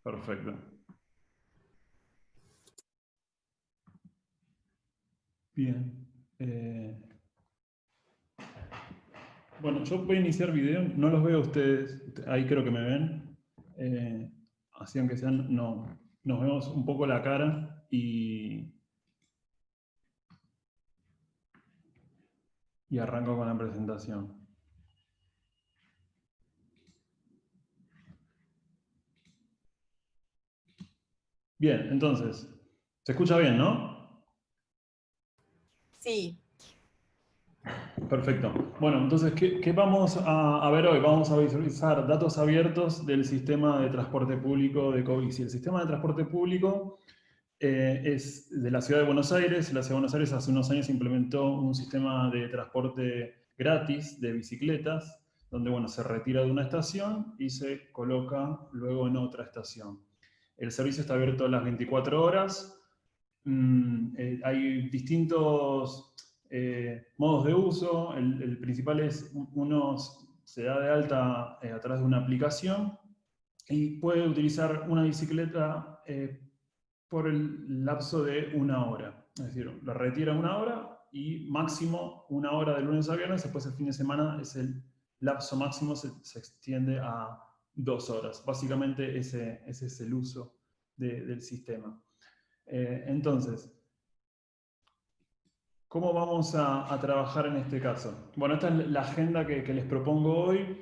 Perfecto. Bien. Bueno, yo voy a iniciar video. No los veo a ustedes. Ahí creo que me ven. Así aunque sean, no, nos vemos un poco la cara y arranco con la presentación. Bien, entonces, se escucha bien, ¿no? Sí. Perfecto. Bueno, entonces, ¿qué vamos a ver hoy? Vamos a visualizar datos abiertos del sistema de transporte público de Covici. El sistema de transporte público es de la Ciudad de Buenos Aires. La Ciudad de Buenos Aires hace unos años implementó un sistema de transporte gratis de bicicletas, donde bueno, se retira de una estación y se coloca luego en otra estación. El servicio está abierto las 24 horas. Hay distintos modos de uso. El principal es uno se da de alta a través de una aplicación y puede utilizar una bicicleta por el lapso de una hora. Es decir, la retira una hora y máximo una hora de lunes a viernes. Después el fin de semana es el lapso máximo, se extiende a 2 horas. Básicamente ese es el uso del sistema. Entonces, ¿cómo vamos a trabajar en este caso? Bueno, esta es la agenda que les propongo hoy,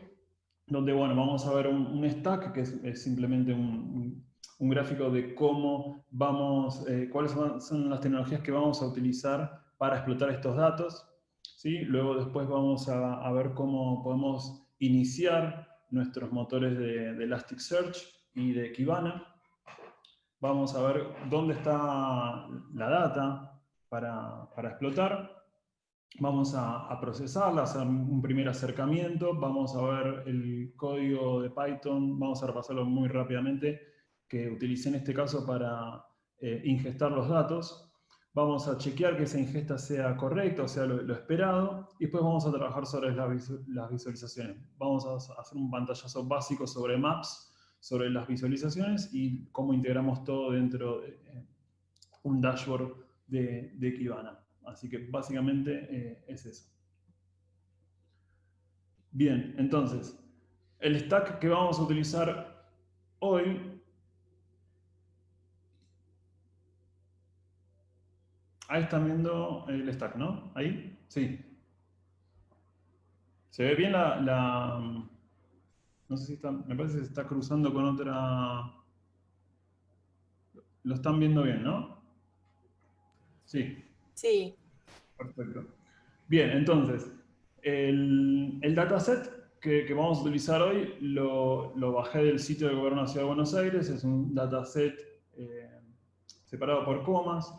donde bueno, vamos a ver un stack, que es simplemente un gráfico de cómo vamos, cuáles son las tecnologías que vamos a utilizar para explotar estos datos. ¿Sí? Luego después vamos a ver cómo podemos iniciar nuestros motores de Elasticsearch y de Kibana. Vamos a ver dónde está la data para explotar. Vamos a procesarla, hacer un primer acercamiento. Vamos a ver el código de Python. Vamos a repasarlo muy rápidamente, que utilicé en este caso para ingestar los datos. Vamos a chequear que esa ingesta sea correcta, o sea, lo esperado. Y después vamos a trabajar sobre las visualizaciones. Vamos a hacer un pantallazo básico sobre Maps, sobre las visualizaciones y cómo integramos todo dentro de un dashboard de Kibana. Así que básicamente es eso. Bien, entonces, el stack que vamos a utilizar hoy, ahí están viendo el stack, ¿no? ¿Ahí? Sí. ¿Se ve bien no sé si está, me parece que se está cruzando con otra... Lo están viendo bien, ¿no? Sí. Sí. Perfecto. Bien, entonces, el dataset que vamos a utilizar hoy lo bajé del sitio del Gobierno de la Ciudad de Buenos Aires. Es un dataset separado por comas.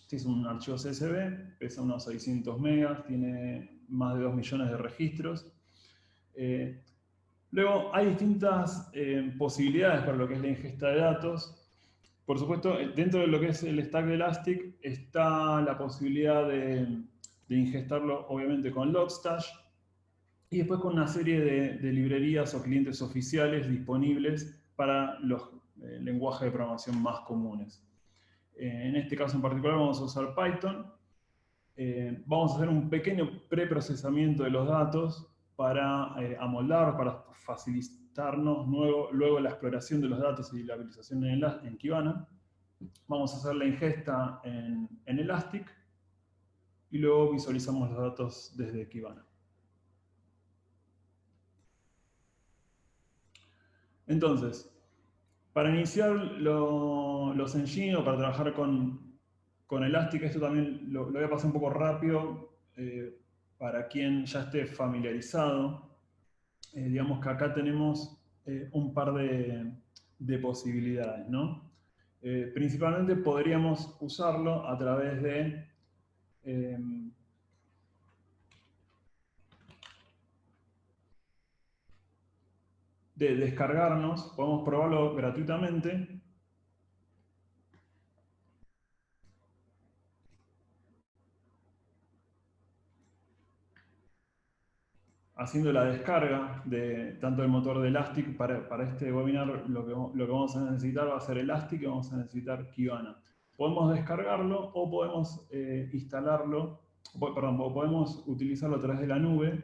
Este es un archivo CSV, pesa unos 600 megas, tiene más de 2 millones de registros. Luego, hay distintas posibilidades para lo que es la ingesta de datos. Por supuesto, dentro de lo que es el stack de Elastic está la posibilidad de ingestarlo, obviamente, con Logstash y después con una serie de librerías o clientes oficiales disponibles para los lenguajes de programación más comunes. En este caso en particular vamos a usar Python. Vamos a hacer un pequeño preprocesamiento de los datos para amoldar, para facilitarnos luego la exploración de los datos y la visualización en Kibana. Vamos a hacer la ingesta en Elastic y luego visualizamos los datos desde Kibana. Entonces, para iniciar los engines o para trabajar con Elastic, esto también lo voy a pasar un poco rápido para quien ya esté familiarizado. Digamos que acá tenemos un par de posibilidades, ¿no? Principalmente podríamos usarlo a través de descargarnos, podemos probarlo gratuitamente. haciendo la descarga de tanto el motor de Elastic. Para este webinar lo que vamos a necesitar va a ser Elastic y vamos a necesitar Kibana. Podemos descargarlo o podemos instalarlo, perdón, o podemos utilizarlo a través de la nube,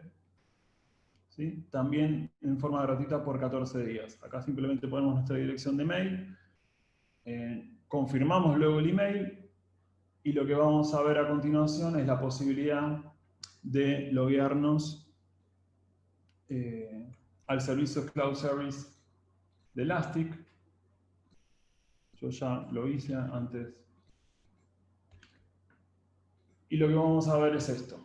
¿sí? También en forma gratuita por 14 días. Acá simplemente ponemos nuestra dirección de mail, confirmamos luego el email y lo que vamos a ver a continuación es la posibilidad de loguearnos al servicio Cloud Service de Elastic. Yo ya lo hice antes. Y lo que vamos a ver es esto.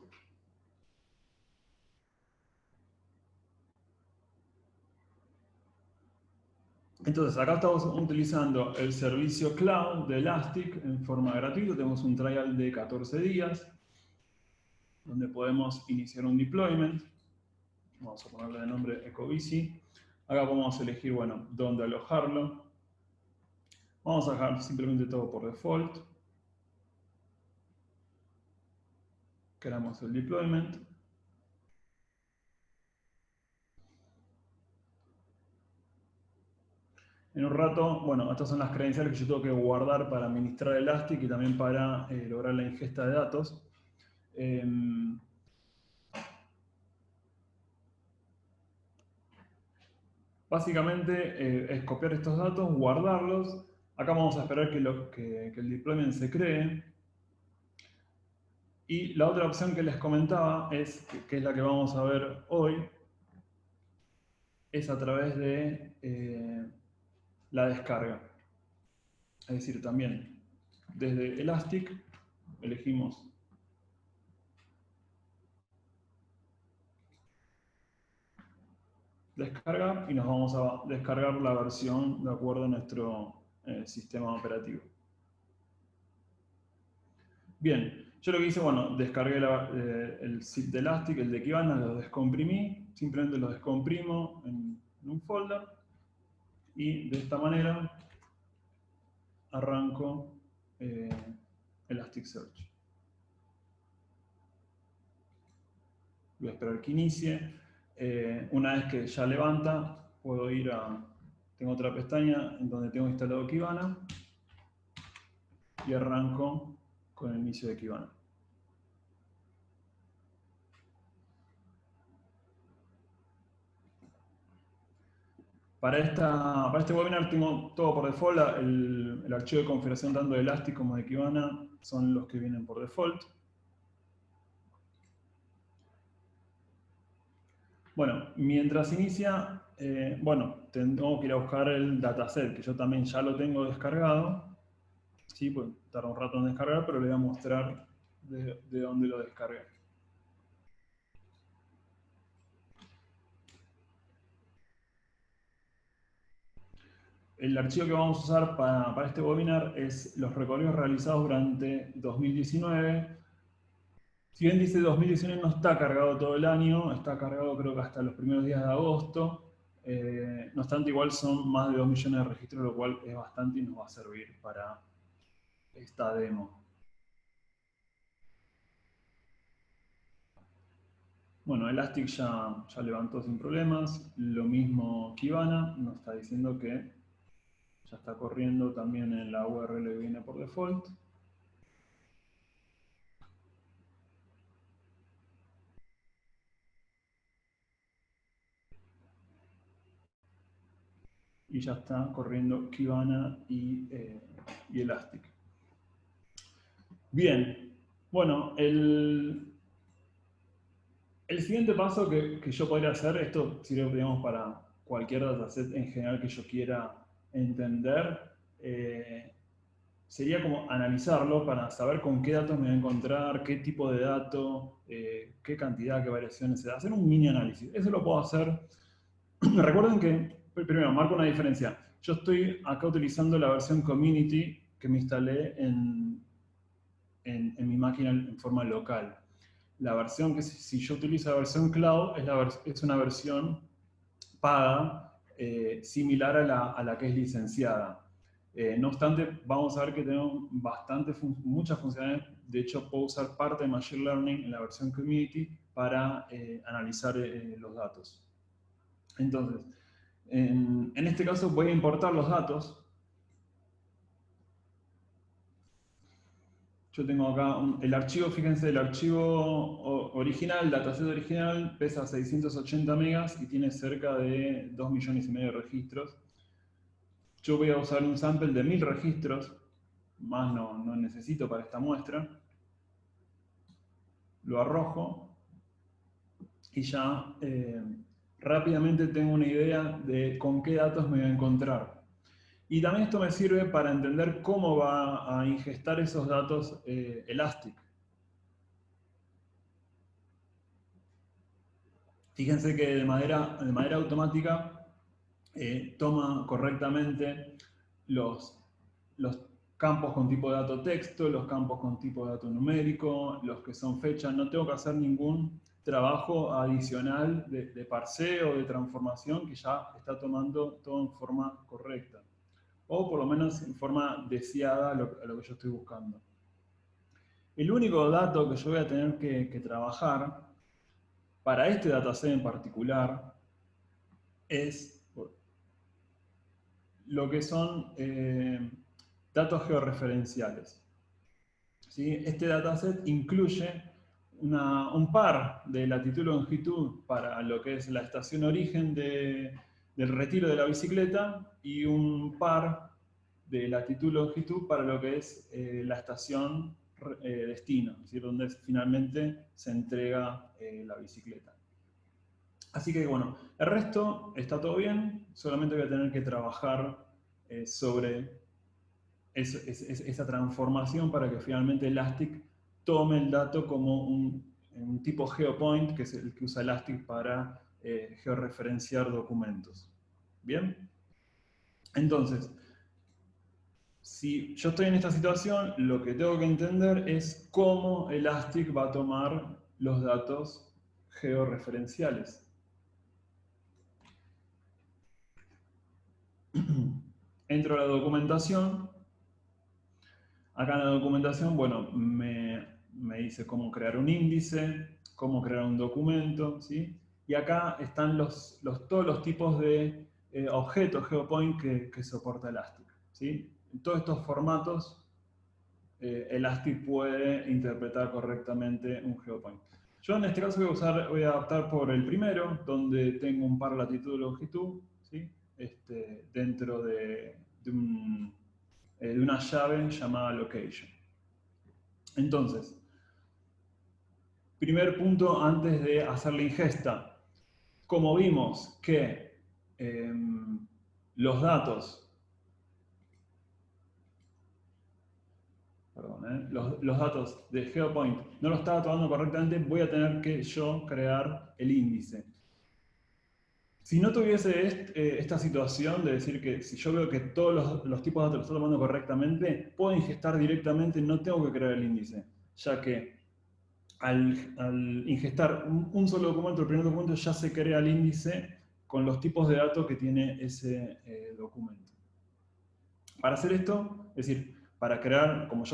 Entonces, acá estamos utilizando el servicio Cloud de Elastic en forma gratuita. Tenemos un trial de 14 días, donde podemos iniciar un deployment. Vamos a ponerle de nombre Ecobici. Acá podemos elegir, bueno, dónde alojarlo. Vamos a dejar simplemente todo por default. Creamos el deployment. En un rato, bueno, estas son las credenciales que yo tengo que guardar para administrar Elastic y también para lograr la ingesta de datos. Básicamente es copiar estos datos, guardarlos. Acá vamos a esperar que el deployment se cree. Y la otra opción que les comentaba, que es la que vamos a ver hoy, es a través de la descarga. Es decir, también desde Elastic elegimos descargar y nos vamos a descargar la versión de acuerdo a nuestro sistema operativo. Bien, yo lo que hice, bueno, descargué el zip de Elastic, el de Kibana, lo descomprimí, simplemente lo descomprimo en un folder y de esta manera arranco Elasticsearch. Voy a esperar que inicie. Una vez que ya levanta, puedo ir a... Tengo otra pestaña en donde tengo instalado Kibana y arranco con el inicio de Kibana. Para este webinar tengo todo por default. El archivo de configuración tanto de Elastic como de Kibana son los que vienen por default. Bueno, mientras inicia, bueno, tengo que ir a buscar el dataset, que yo también ya lo tengo descargado. Sí, pues tarda un rato en descargar, pero le voy a mostrar de dónde lo descargué. El archivo que vamos a usar para este webinar es los recorridos realizados durante 2019. Si bien dice 2019, no está cargado todo el año, está cargado creo que hasta los primeros días de agosto. No obstante, igual son más de 2 millones de registros, lo cual es bastante y nos va a servir para esta demo. Bueno, Elastic ya levantó sin problemas. Lo mismo Kibana, nos está diciendo que ya está corriendo también en la URL que viene por default. Y ya está corriendo Kibana y Elastic. Bien, bueno, el siguiente paso que yo podría hacer, esto sirve digamos, para cualquier dataset en general que yo quiera entender, sería como analizarlo para saber con qué datos me voy a encontrar, qué tipo de dato, qué cantidad, qué variaciones se da. Hacer un mini análisis. Eso lo puedo hacer. Recuerden que, primero, marco una diferencia. Yo estoy acá utilizando la versión Community que me instalé en mi máquina en forma local. La versión que si yo utilizo la versión Cloud es una versión paga similar a la que es licenciada. No obstante, vamos a ver que tenemos muchas funcionalidades. De hecho, puedo usar parte de Machine Learning en la versión Community para analizar los datos. Entonces, en este caso voy a importar los datos. Yo tengo acá el archivo, fíjense, el archivo original, dataset original, pesa 680 megas y tiene cerca de 2,5 millones de registros. Yo voy a usar un sample de 1000 registros, más no necesito para esta muestra. Lo arrojo y ya rápidamente tengo una idea de con qué datos me voy a encontrar. Y también esto me sirve para entender cómo va a ingestar esos datos Elastic. Fíjense que de manera automática toma correctamente los campos con tipo de dato texto, los campos con tipo de dato numérico, los que son fechas. No tengo que hacer ningún trabajo adicional de parseo, de transformación, que ya está tomando todo en forma correcta. O por lo menos en forma deseada a lo que yo estoy buscando. El único dato que yo voy a tener que trabajar para este dataset en particular es lo que son datos georreferenciales. ¿Sí? Este dataset incluye un par de latitud y longitud para lo que es la estación origen del retiro de la bicicleta y un par de latitud y longitud para lo que es la estación destino, es decir, donde finalmente se entrega la bicicleta. Así que bueno, el resto está todo bien, solamente voy a tener que trabajar sobre esa transformación para que finalmente Elastic tome el dato como un tipo GeoPoint, que es el que usa Elastic para georreferenciar documentos. ¿Bien? Entonces, si yo estoy en esta situación, lo que tengo que entender es cómo Elastic va a tomar los datos georreferenciales. Entro a la documentación. Acá en la documentación, bueno, me dice cómo crear un índice, cómo crear un documento, ¿sí? Y acá están todos los tipos de objetos GeoPoint que soporta Elastic, ¿sí? En todos estos formatos, Elastic puede interpretar correctamente un GeoPoint. Yo en este caso voy a optar por el primero, donde tengo un par latitud y longitud, ¿sí? Dentro de una llave llamada location. Entonces, primer punto antes de hacer la ingesta. Como vimos que los datos, los datos de GeoPoint no los estaba tomando correctamente, voy a tener que yo crear el índice. Si no tuviese esta situación de decir que si yo veo que todos los tipos de datos los estoy tomando correctamente, puedo ingestar directamente, no tengo que crear el índice, ya que al ingestar un solo documento, el primer documento, ya se crea el índice con los tipos de datos que tiene ese documento. Para hacer esto, es decir, para crear, como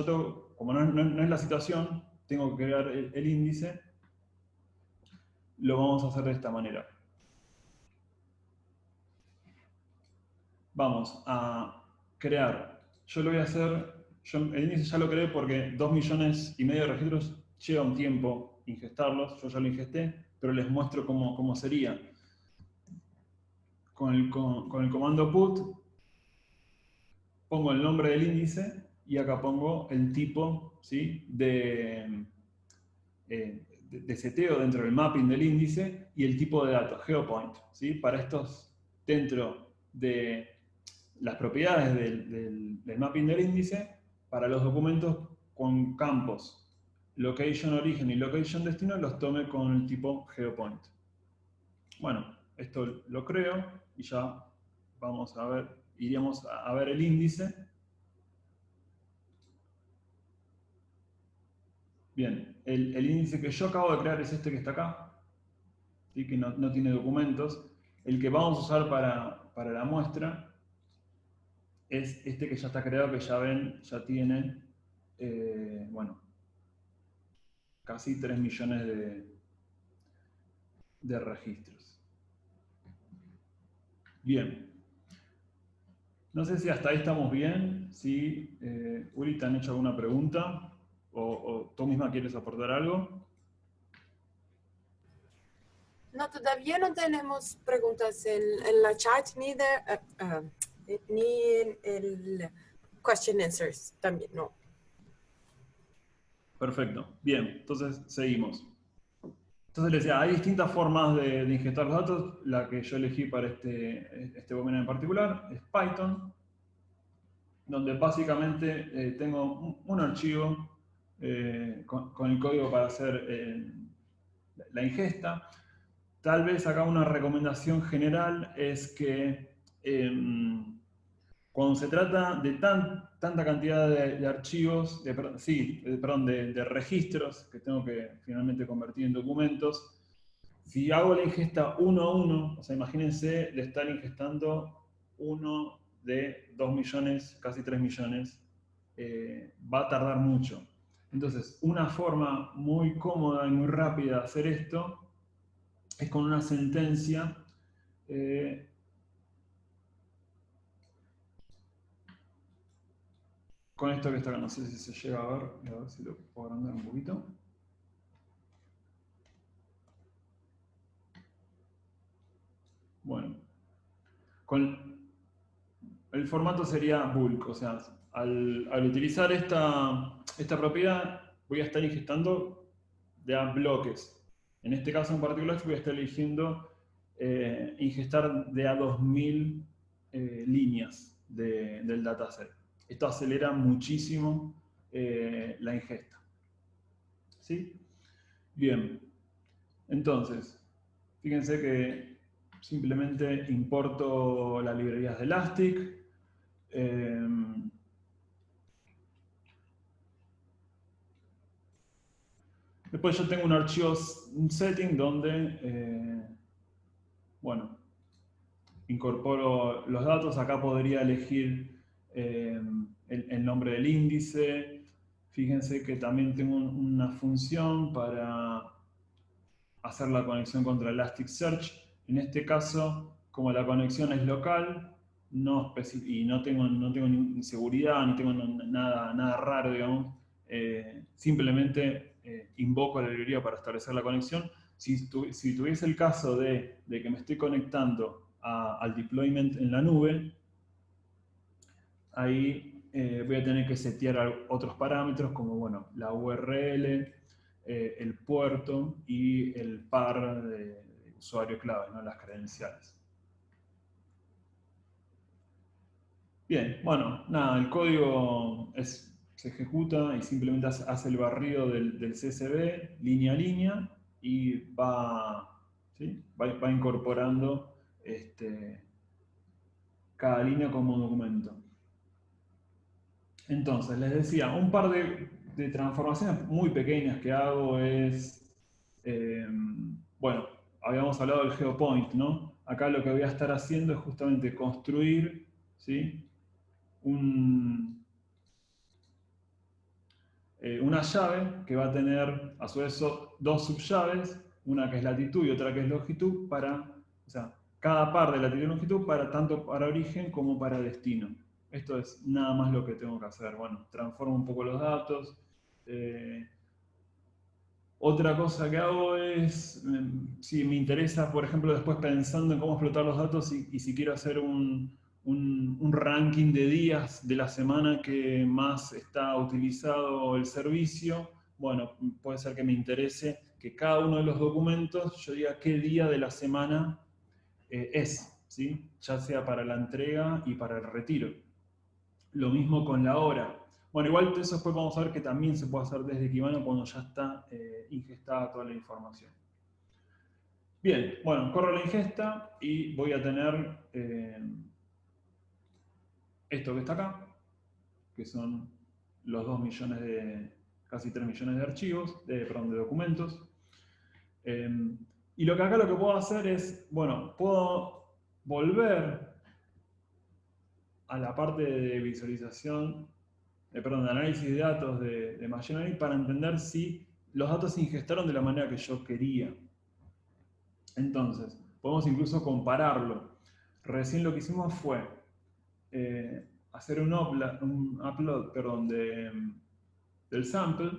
no es la situación, tengo que crear el índice, lo vamos a hacer de esta manera. Vamos a crear, yo lo voy a hacer, el índice ya lo creé porque 2,5 millones de registros lleva un tiempo ingestarlos, yo ya lo ingesté, pero les muestro cómo sería. Con el comando put, pongo el nombre del índice y acá pongo el tipo, ¿sí? de seteo dentro del mapping del índice y el tipo de datos, GeoPoint. ¿Sí? Para estos, dentro de las propiedades del mapping del índice, para los documentos con campos location origen y location destino, los tome con el tipo GeoPoint. Bueno, esto lo creo y ya vamos a ver, iríamos a ver el índice. Bien, el índice que yo acabo de crear es este que está acá, ¿sí? Que no tiene documentos. El que vamos a usar para la muestra es este que ya está creado, que ya ven, ya tiene, bueno, casi 3 millones de registros. Bien. No sé si hasta ahí estamos bien. Si Uri, ¿te han hecho alguna pregunta? ¿O tú misma quieres aportar algo? No, todavía no tenemos preguntas en la chat ni en el question answers también, no. Perfecto. Bien, entonces seguimos. Entonces les decía, hay distintas formas de ingestar los datos. La que yo elegí para este webinar en particular es Python, donde básicamente tengo un archivo con el código para hacer la ingesta. Tal vez acá una recomendación general es que cuando se trata de tanta cantidad de archivos, de registros que tengo que finalmente convertir en documentos, si hago la ingesta uno a uno, o sea, imagínense de estar ingestando uno de 2 millones, casi 3 millones, va a tardar mucho. Entonces, una forma muy cómoda y muy rápida de hacer esto es con una sentencia con esto que está acá. No sé si se llega a ver si lo puedo agrandar un poquito. Bueno, el formato sería bulk, o sea, al utilizar esta propiedad voy a estar ingestando de a bloques. En este caso en particular voy a estar eligiendo ingestar de a 2000 líneas del dataset. Esto acelera muchísimo la ingesta. ¿Sí? Bien. Entonces, fíjense que simplemente importo las librerías de Elastic. Después yo tengo un archivo, un setting donde, bueno, incorporo los datos. Acá podría elegir el nombre del índice. Fíjense que también tengo una función para hacer la conexión contra Elasticsearch. En este caso, como la conexión es local, y no tengo ni seguridad, ni tengo nada raro, digamos, simplemente invoco la librería para establecer la conexión. Si tuviese el caso de que me estoy conectando al deployment en la nube, ahí voy a tener que setear otros parámetros como, bueno, la URL, el puerto y el par de usuario clave, ¿no? Las credenciales. Bien, bueno, nada, el código se ejecuta y simplemente hace el barrido del CSV línea a línea y va incorporando cada línea como documento. Entonces, les decía, un par de transformaciones muy pequeñas que hago es, bueno, habíamos hablado del GeoPoint, ¿no? Acá lo que voy a estar haciendo es justamente construir, ¿sí? Una llave que va a tener a su vez dos subllaves, una que es latitud y otra que es longitud, o sea, cada par de latitud y longitud para tanto para origen como para destino. Esto es nada más lo que tengo que hacer. Bueno, transformo un poco los datos. Otra cosa que hago es, si me interesa, por ejemplo, después pensando en cómo explotar los datos y si quiero hacer un ranking de días de la semana que más está utilizado el servicio, bueno, puede ser que me interese que cada uno de los documentos yo diga qué día de la semana es, ¿sí? Ya sea para la entrega y para el retiro. Lo mismo con la hora. Bueno, igual eso después vamos a ver que también se puede hacer desde Kibana cuando ya está ingestada toda la información. Bien, bueno, corro la ingesta y voy a tener esto que está acá, que son los 2 millones casi 3 millones de archivos, de documentos. Y lo que acá lo que puedo hacer es, bueno, puedo volver a la parte de visualización, de análisis de datos de Machine Learning para entender si los datos se ingestaron de la manera que yo quería. Entonces, podemos incluso compararlo. Recién lo que hicimos fue hacer un upload perdón, del sample,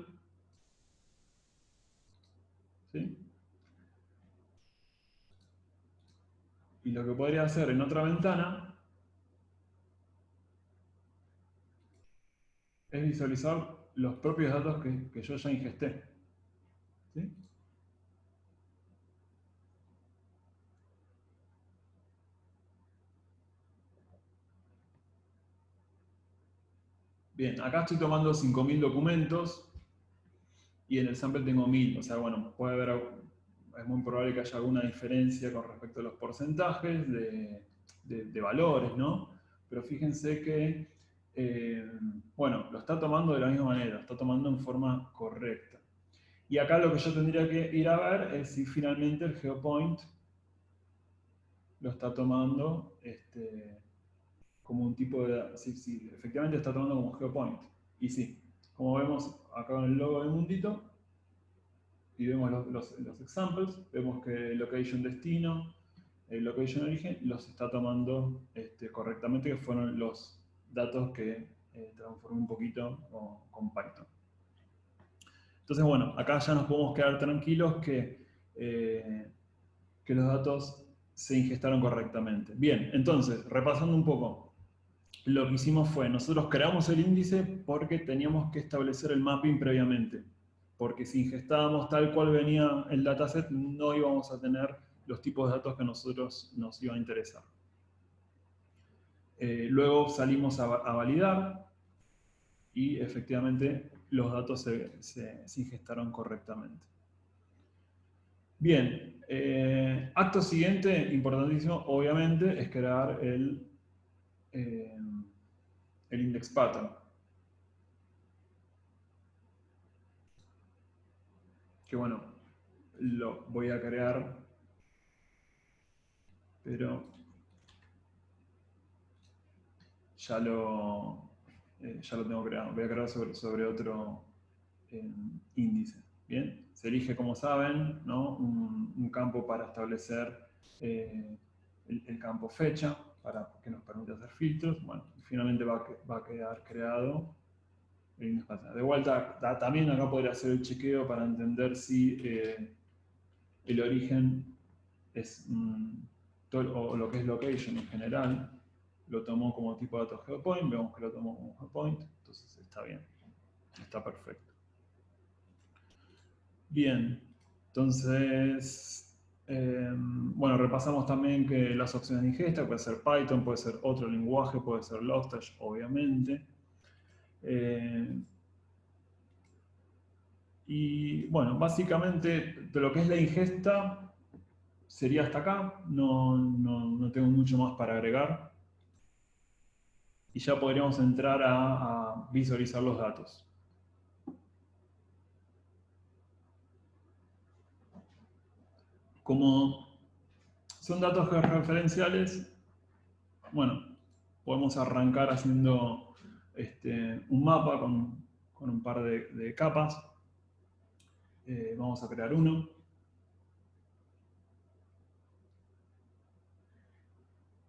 ¿sí? Y lo que podría hacer en otra ventana es visualizar los propios datos que yo ya ingesté, ¿sí? Bien, acá estoy tomando 5000 documentos y en el sample tengo 1000. O sea, bueno, puede haber, es muy probable que haya alguna diferencia con respecto a los porcentajes de valores, ¿no? Pero fíjense que, bueno, lo está tomando de la misma manera, lo está tomando en forma correcta. Y acá lo que yo tendría que ir a ver es si finalmente el geopoint lo está tomando como un tipo de... Si efectivamente está tomando como geopoint. Y sí, como vemos acá en el logo del mundito, y vemos los examples, vemos que el location destino, el location origen, los está tomando correctamente, que fueron los datos que transformé un poquito con Python. Entonces, bueno, acá ya nos podemos quedar tranquilos que los datos se ingestaron correctamente. Bien, entonces, repasando un poco, lo que hicimos fue, nosotros creamos el índice porque teníamos que establecer el mapping previamente. Porque si ingestábamos tal cual venía el dataset, no íbamos a tener los tipos de datos que a nosotros nos iba a interesar. Luego salimos a validar y efectivamente los datos se ingestaron correctamente. Bien, acto siguiente, importantísimo, obviamente, es crear el index pattern. Que bueno, lo voy a crear, pero ya lo tengo creado. Voy a crear sobre otro índice. Bien, se elige, como saben, ¿no? un campo para establecer el campo fecha, para que nos permita hacer filtros. Bueno, finalmente va a quedar creado el index pattern. De vuelta, también acá podría hacer el chequeo para entender si el origen es o lo que es location en general, lo tomó como tipo de datos geopoint, vemos que lo tomó como geopoint, entonces está bien, está perfecto. Bien, entonces, bueno, repasamos también que las opciones de ingesta, puede ser Python, puede ser otro lenguaje, puede ser Logstash, obviamente. Y bueno, básicamente de lo que es la ingesta sería hasta acá, no tengo mucho más para agregar. Y ya podríamos entrar a visualizar los datos. Como son datos georreferenciales, bueno, podemos arrancar haciendo un mapa con un par de capas. Vamos a crear uno.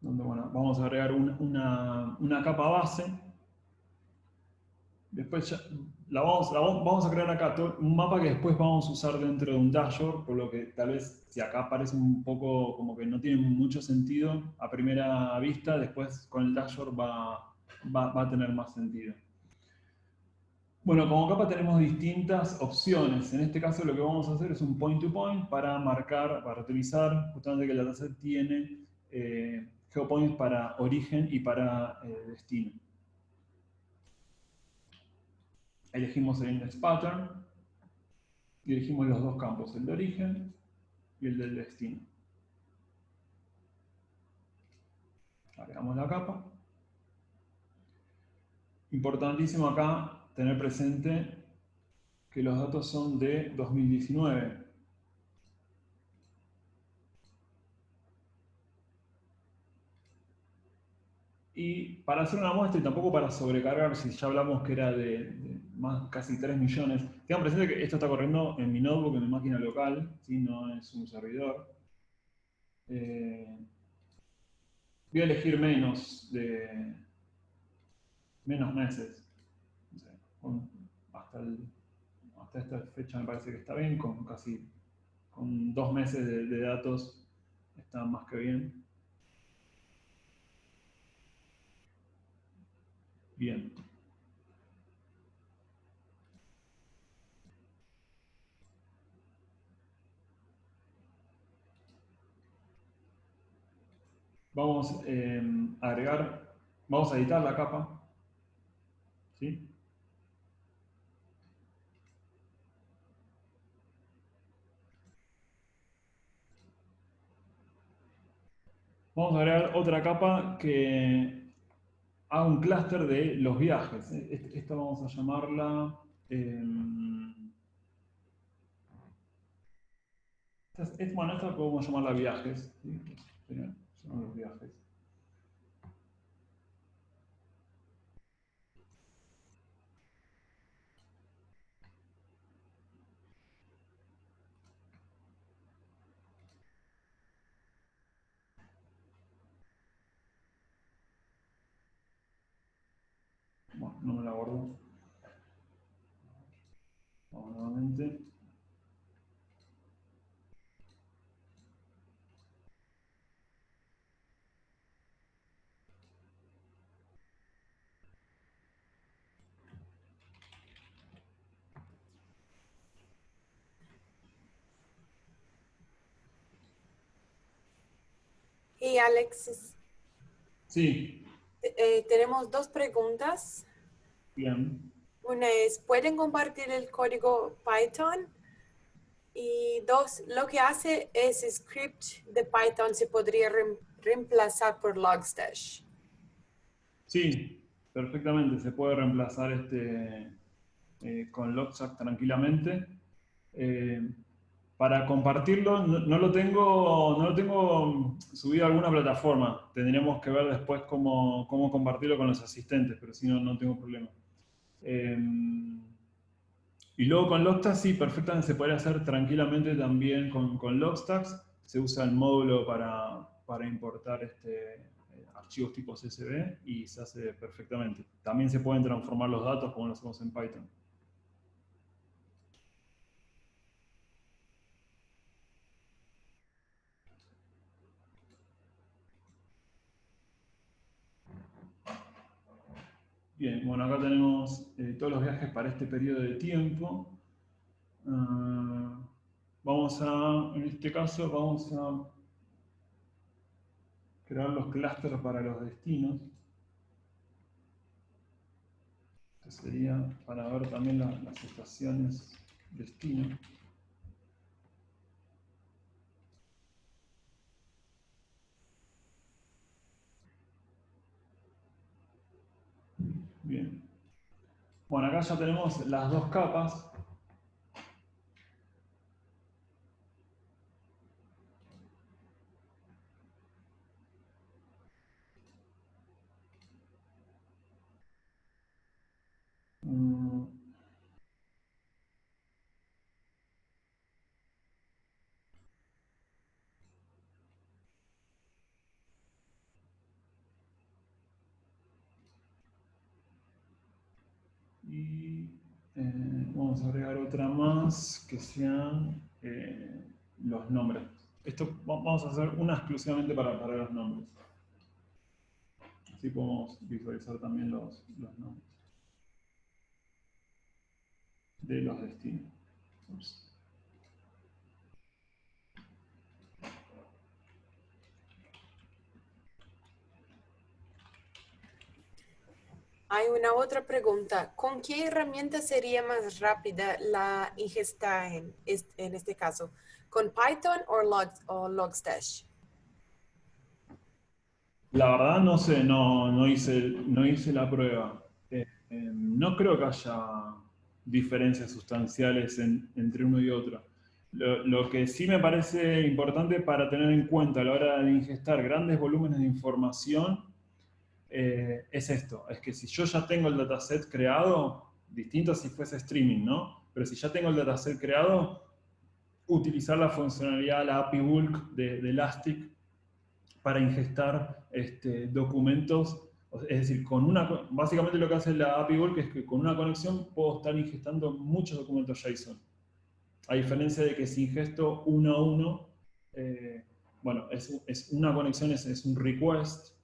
Donde, bueno, vamos a agregar una capa base. Después ya, vamos a crear acá un mapa que después vamos a usar dentro de un dashboard, por lo que tal vez si acá parece un poco como que no tiene mucho sentido a primera vista, después con el dashboard va a tener más sentido. Bueno, como capa tenemos distintas opciones. En este caso lo que vamos a hacer es un point-to-point para marcar, para utilizar justamente que el dataset tiene geopoints para origen y para destino. Elegimos el index pattern y elegimos los dos campos, el de origen y el del destino. Agregamos la capa. Importantísimo acá tener presente que los datos son de 2019. Y para hacer una muestra y tampoco para sobrecargar, si ya hablamos que era de más casi 3 millones, tengan presente que esto está corriendo en mi notebook, en mi máquina local, ¿sí? No es un servidor. voy a elegir menos meses. No sé, hasta esta fecha me parece que está bien, con 2 meses de datos está más que bien. Bien. Vamos a vamos a editar la capa. ¿Sí? Vamos a agregar otra capa que haga un clúster de los viajes. Esta vamos a llamarla... bueno, esta podemos llamarla viajes. ¿Sí? Son los viajes. Bueno, no me la guardo. Vamos nuevamente. Y Alexis, Sí, tenemos 2 preguntas. bien. Una es, ¿pueden compartir el código Python? Y 2, lo que hace es script de Python se podría reemplazar por Logstash. Sí, perfectamente. Se puede reemplazar con Logstash tranquilamente. Para compartirlo, no lo tengo subido a alguna plataforma. Tendríamos que ver después cómo compartirlo con los asistentes, pero si no, no tengo problema. Y luego con Logstash sí, perfectamente se podría hacer tranquilamente también con Logstash. Se usa el módulo para importar archivos tipo CSV y se hace perfectamente. También se pueden transformar los datos como lo hacemos en Python. Bien, bueno, acá tenemos todos los viajes para este periodo de tiempo. En este caso, vamos a crear los clústeres para los destinos. Esto sería para ver también las estaciones destino. Bien. Bueno, acá ya tenemos las 2 capas. Y vamos a agregar otra más que sean los nombres. Vamos a hacer una exclusivamente para los nombres. Así podemos visualizar también los nombres de los destinos. Ups. Hay una otra pregunta. ¿Con qué herramienta sería más rápida la ingesta en este caso? ¿Con Python o Logstash? La verdad no sé, no hice la prueba. No creo que haya diferencias sustanciales entre uno y otro. Lo que sí me parece importante para tener en cuenta a la hora de ingestar grandes volúmenes de información es esto, es que si yo ya tengo el dataset creado, distinto si fuese streaming, ¿no? Pero si ya tengo el dataset creado, utilizar la funcionalidad, la API Bulk de Elastic para ingestar documentos. Es decir, básicamente lo que hace la API Bulk es que con una conexión puedo estar ingestando muchos documentos JSON. A diferencia de que si ingesto uno a uno, bueno, es una conexión, es un request,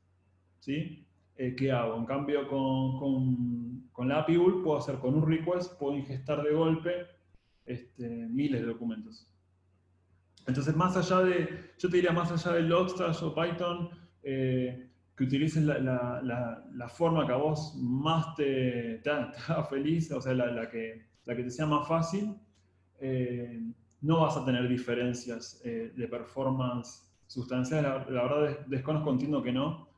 ¿sí? ¿Qué hago? En cambio, con la API Bulk puedo hacer con un request, puedo ingestar de golpe miles de documentos. Entonces, yo te diría más allá de Logstash o Python, que utilices la forma que a vos más te haga feliz, o sea, la que te sea más fácil. No vas a tener diferencias de performance sustanciales. La verdad desconozco, entiendo que no.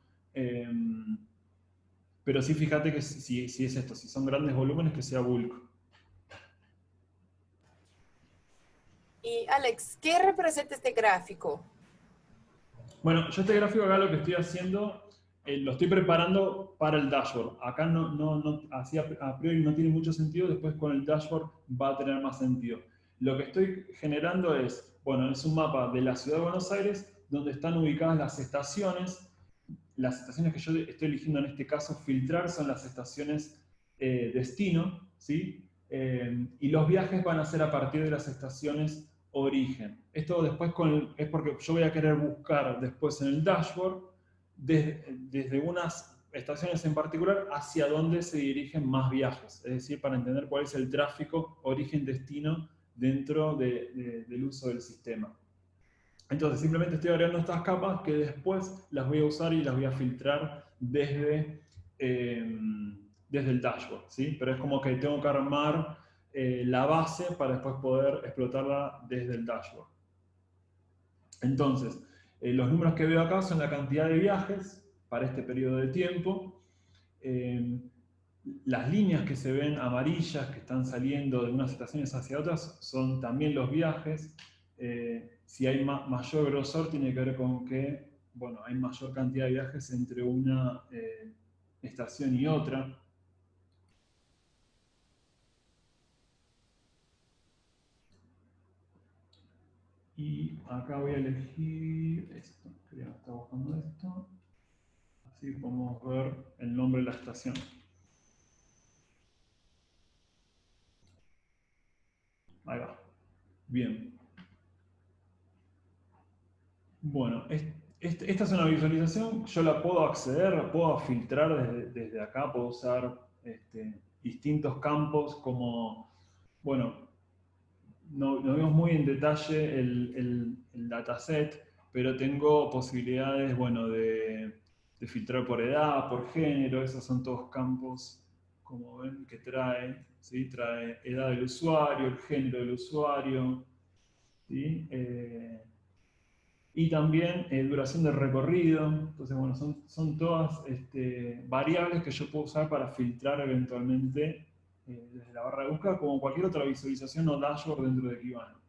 Pero sí, fíjate que si es esto, si son grandes volúmenes, que sea bulk. Y Alex, ¿qué representa este gráfico? Bueno, yo este gráfico acá lo que estoy haciendo, lo estoy preparando para el dashboard. Acá así a priori no tiene mucho sentido, después con el dashboard va a tener más sentido. Lo que estoy generando es, bueno, es un mapa de la ciudad de Buenos Aires donde están ubicadas las estaciones. Las estaciones que yo estoy eligiendo en este caso filtrar son las estaciones destino, ¿sí? Y los viajes van a ser a partir de las estaciones origen. Esto después es porque yo voy a querer buscar después en el dashboard desde unas estaciones en particular hacia dónde se dirigen más viajes, es decir, para entender cuál es el tráfico origen-destino dentro del uso del sistema. Entonces simplemente estoy agregando estas capas que después las voy a usar y las voy a filtrar desde el dashboard, ¿sí? Pero es como que tengo que armar la base para después poder explotarla desde el dashboard. Entonces, los números que veo acá son la cantidad de viajes para este periodo de tiempo. Las líneas que se ven amarillas, que están saliendo de unas estaciones hacia otras, son también los viajes. Si hay mayor grosor, tiene que ver con que, bueno, hay mayor cantidad de viajes entre una estación y otra. Y acá voy a elegir esto, creo que está buscando esto. Así podemos ver el nombre de la estación. Ahí va. Bien. Bueno, esta es una visualización, yo la puedo acceder, la puedo filtrar desde acá, puedo usar distintos campos como, bueno, no vemos muy en detalle el dataset, pero tengo posibilidades, bueno, de filtrar por edad, por género, esos son todos campos, como ven, que trae, ¿sí? Trae edad del usuario, el género del usuario, ¿sí? Y también duración del recorrido. Entonces, bueno, son todas variables que yo puedo usar para filtrar eventualmente desde la barra de búsqueda, como cualquier otra visualización o dashboard dentro de Kibana.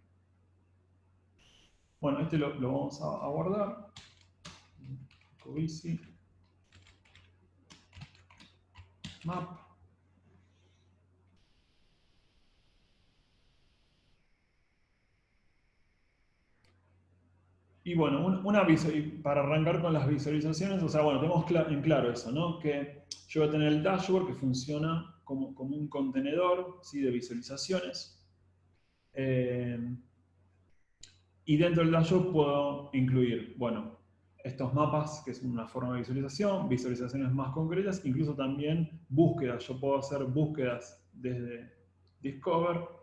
Bueno, lo vamos a guardar. Covici. Map. Y bueno, para arrancar con las visualizaciones, o sea, bueno, tenemos en claro eso, ¿no? Que yo voy a tener el dashboard que funciona como un contenedor, ¿sí? De visualizaciones. Y dentro del dashboard puedo incluir, bueno, estos mapas, que es una forma de visualización, visualizaciones más concretas, incluso también búsquedas. Yo puedo hacer búsquedas desde Discover,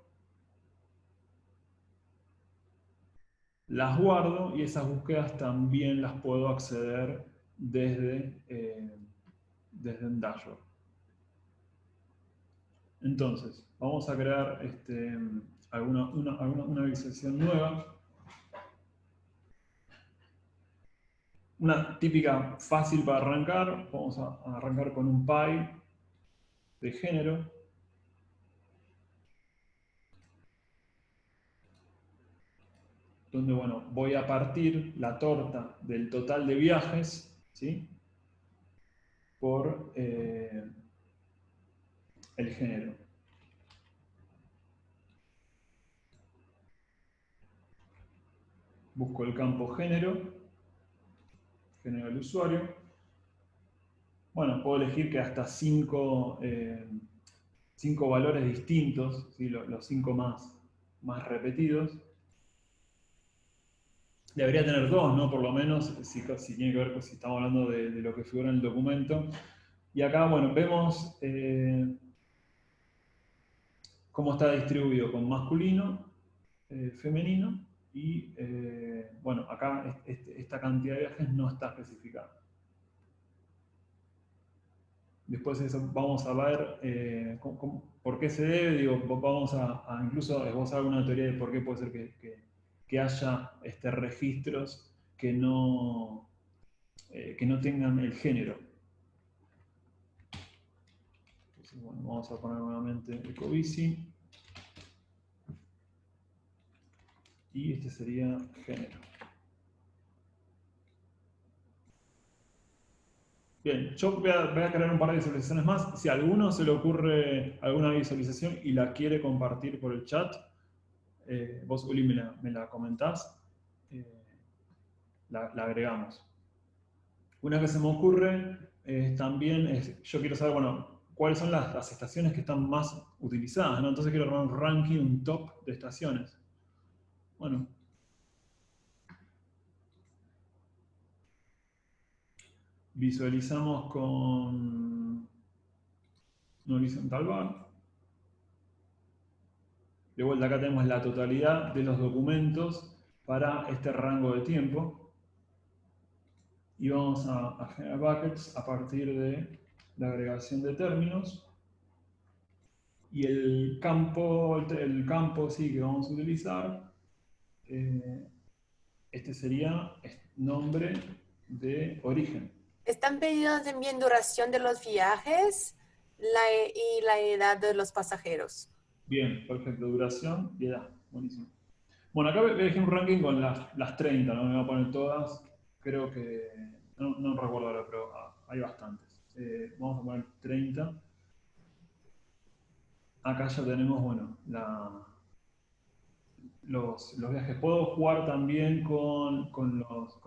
las guardo y esas búsquedas también las puedo acceder desde un dashboard. Entonces, vamos a crear una visualización nueva. Una típica fácil para arrancar, vamos a arrancar con un pie de género. Donde, bueno, voy a partir la torta del total de viajes, ¿sí? Por el género. Busco el campo género. género del usuario. Bueno, puedo elegir que hasta 5 valores distintos, ¿sí? Los 5 más repetidos. Debería tener 2, ¿no? Por lo menos, si tiene que ver con si estamos hablando de lo que figura en el documento. Y acá, bueno, vemos cómo está distribuido con masculino, femenino, y bueno, acá esta cantidad de viajes no está especificada. Después de eso vamos a ver por qué se debe, digo, vamos a incluso esbozar alguna teoría de por qué puede ser que haya registros que no tengan el género. Entonces, bueno, vamos a poner nuevamente Ecobici. Y este sería género. Bien, yo voy a crear un par de visualizaciones más. Si a alguno se le ocurre alguna visualización y la quiere compartir por el chat, vos, Uli, me la comentás, la agregamos. Una que se me ocurre también es, yo quiero saber, bueno, cuáles son las estaciones que están más utilizadas, ¿no? Entonces quiero armar un ranking, un top de estaciones. Bueno. Visualizamos con un horizontal bar. De vuelta acá tenemos la totalidad de los documentos para este rango de tiempo. Y vamos a generar buckets a partir de la agregación de términos. Y el campo sí que vamos a utilizar, este sería nombre de origen. Están pidiendo también duración de los viajes y la edad de los pasajeros. Bien, perfecto. Duración y edad. Buenísimo. Bueno, acá voy a elegir un ranking con las 30, no me voy a poner todas. Creo que, no recuerdo ahora, pero hay bastantes. Vamos a poner 30. Acá ya tenemos, bueno, los viajes. Puedo jugar también con los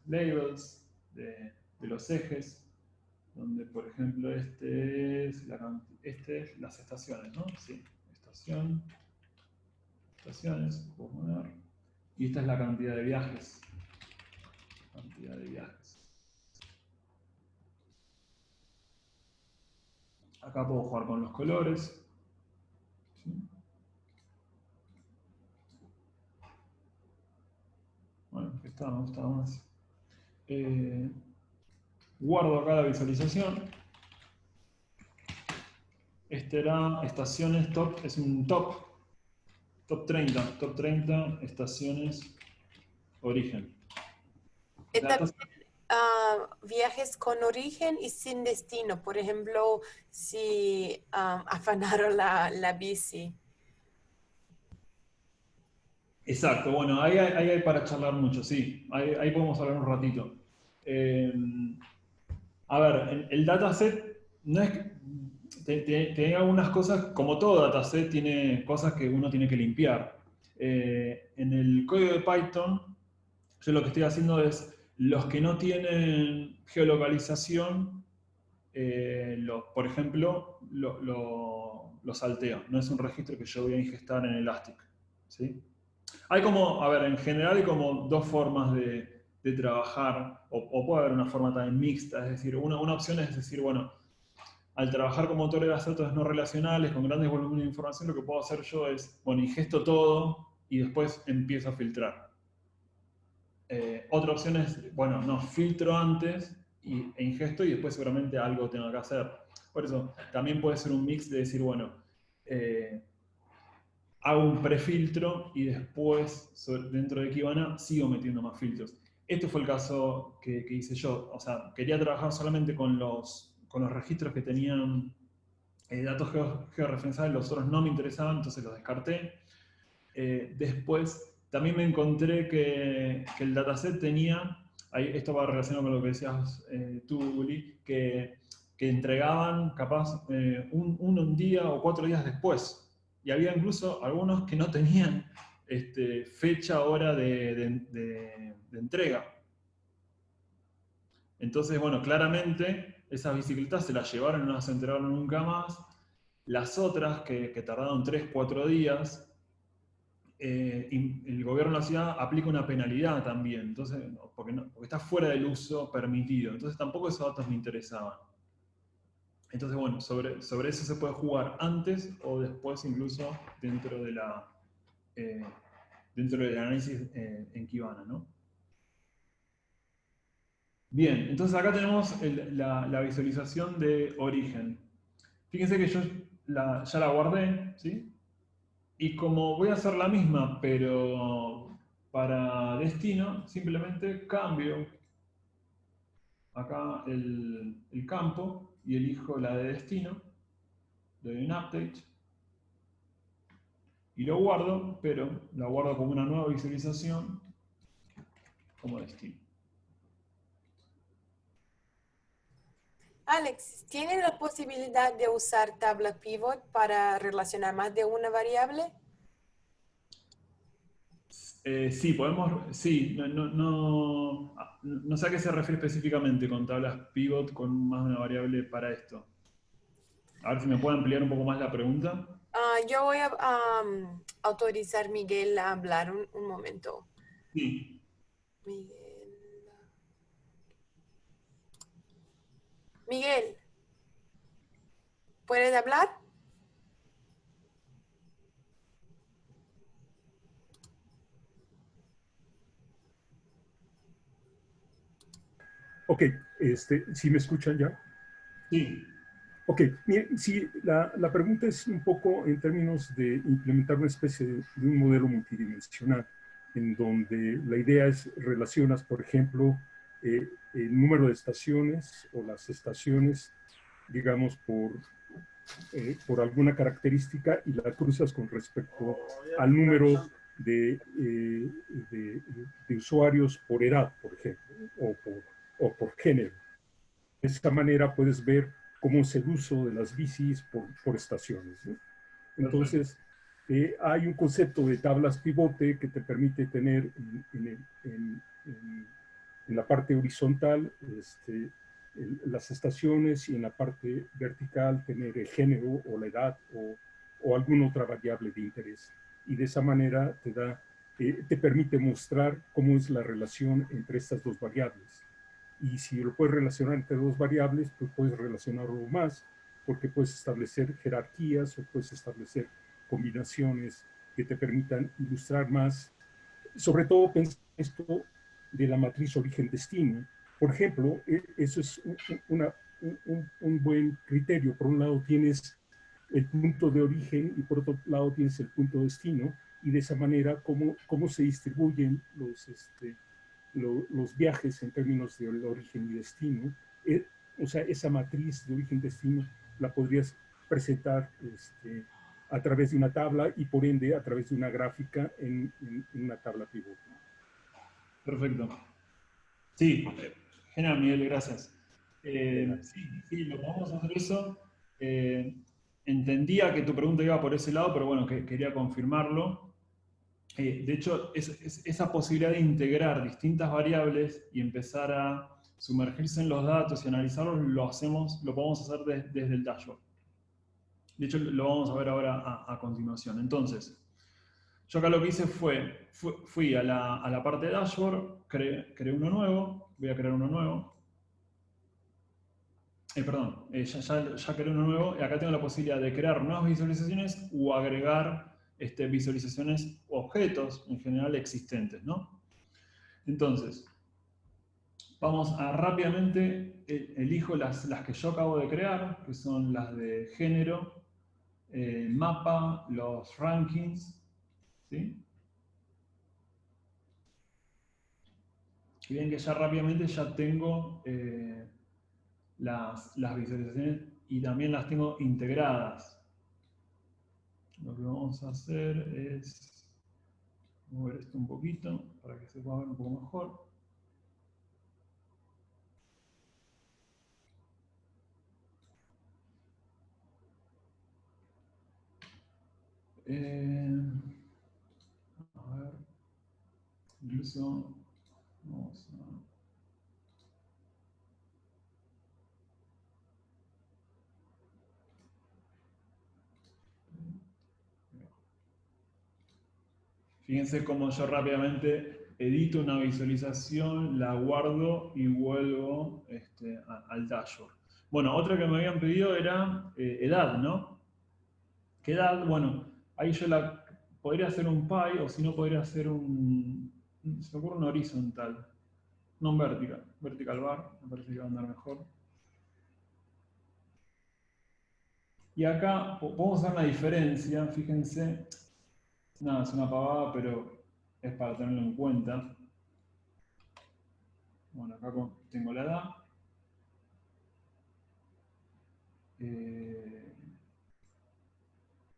labels de los ejes, donde, por ejemplo, este es las estaciones, ¿no? Sí, estaciones, puedo poner. Y esta es la cantidad de viajes. Acá puedo jugar con los colores. ¿Sí? Bueno, me gusta más. Guardo acá la visualización. Este era estaciones top, es un top 30 estaciones origen. Viajes con origen y sin destino. Por ejemplo, si afanaron la bici. Exacto, bueno, ahí hay para charlar mucho, sí. Ahí podemos hablar un ratito. A ver, el dataset no es que tiene algunas cosas, como todo dataset, tiene cosas que uno tiene que limpiar. En el código de Python, yo lo que estoy haciendo es los que no tienen geolocalización, por ejemplo, lo salteo. No es un registro que yo voy a ingestar en Elastic. ¿Sí? Hay como, a ver, en general hay como dos formas de trabajar, o puede haber una forma también mixta, es decir, una opción es decir, bueno, al trabajar con motores de datos no relacionales, con grandes volúmenes de información, lo que puedo hacer yo es, bueno, ingesto todo y después empiezo a filtrar. Otra opción es, bueno, no, filtro antes e ingesto y después seguramente algo tengo que hacer. Por eso, también puede ser un mix de decir, bueno, hago un prefiltro y después, dentro de Kibana, sigo metiendo más filtros. Este fue el caso que hice yo. O sea, quería trabajar solamente con los registros que tenían datos georreferenciables, los otros no me interesaban, entonces los descarté. Después, también me encontré que el dataset tenía, esto va relacionado con lo que decías tú, Uli, que entregaban capaz un día o 4 días después. Y había incluso algunos que no tenían fecha, hora de entrega. Entonces, bueno, claramente esas bicicletas se las llevaron y no las entregaron nunca más. Las otras, que tardaron 3, 4 días, el gobierno de la ciudad aplica una penalidad también, entonces, porque está fuera del uso permitido. Entonces tampoco esos datos me interesaban. Entonces, bueno, sobre eso se puede jugar antes o después, incluso dentro de eh, dentro del análisis en Kibana, ¿no? Bien, entonces acá tenemos la visualización de origen. Fíjense que yo ya la guardé, ¿sí? Y como voy a hacer la misma, pero para destino, simplemente cambio acá el campo y elijo la de destino, le doy un update y lo guardo, pero la guardo como una nueva visualización como destino. Alex, ¿tiene la posibilidad de usar tabla pivot para relacionar más de una variable? Sí, podemos, sí, no sé a qué se refiere específicamente con tablas pivot con más de una variable para esto. A ver si me puede ampliar un poco más la pregunta. Yo voy a autorizar a Miguel a hablar un momento. Sí. Miguel. Miguel, ¿puedes hablar? Ok, ¿sí me escuchan ya? Sí. Ok, miren, sí, la pregunta es un poco en términos de implementar una especie de un modelo multidimensional, en donde la idea es relacionas, por ejemplo, el número de estaciones o las estaciones, digamos, por alguna característica y la cruzas con respecto al número de usuarios por edad, por ejemplo, o por género. De esta manera puedes ver cómo es el uso de las bicis por estaciones, ¿no? Perfecto. Entonces, hay un concepto de tablas pivote que te permite tener en la parte horizontal las estaciones y en la parte vertical tener el género o la edad o alguna otra variable de interés. Y de esa manera te permite mostrar cómo es la relación entre estas dos variables. Y si lo puedes relacionar entre dos variables, pues puedes relacionarlo más, porque puedes establecer jerarquías o puedes establecer combinaciones que te permitan ilustrar más. Sobre todo pensar esto de la matriz origen-destino. Por ejemplo, eso es un buen criterio. Por un lado tienes el punto de origen y por otro lado tienes el punto de destino, y de esa manera cómo se distribuyen los viajes en términos de origen y destino. O sea, esa matriz de origen-destino la podrías presentar a través de una tabla y por ende a través de una gráfica en una tabla pivot. Perfecto. Sí, genial, Miguel, gracias. De nada. Sí, sí, lo podemos hacer eso. Eh, Entendía que tu pregunta iba por ese lado, pero bueno, quería confirmarlo. De hecho, esa posibilidad de integrar distintas variables y empezar a sumergirse en los datos y analizarlos, lo podemos hacer desde el dashboard. De hecho, lo vamos a ver ahora a continuación. Entonces, yo acá lo que hice fui a la parte de dashboard, creé uno nuevo, voy a crear uno nuevo. Perdón, ya creé uno nuevo y acá tengo la posibilidad de crear nuevas visualizaciones o agregar visualizaciones o objetos en general existentes, ¿no? Entonces, vamos a rápidamente, elijo las que yo acabo de crear, que son las de género, mapa, los rankings, ¿sí? Y bien que ya rápidamente ya tengo las visualizaciones y también las tengo integradas. Lo que vamos a hacer es mover esto un poquito para que se pueda ver un poco mejor. A ver, incluso vamos a... Fíjense cómo yo rápidamente edito una visualización, la guardo y vuelvo al dashboard. Bueno, otra que me habían pedido era edad, ¿no? ¿Qué edad? Bueno, ahí yo podría hacer un pie, o si no podría hacer se me ocurre un horizontal, no un vertical. Vertical bar, me parece que va a andar mejor. Y acá podemos hacer una diferencia, fíjense. Nada, es una pavada, pero es para tenerlo en cuenta. Bueno, acá tengo la edad.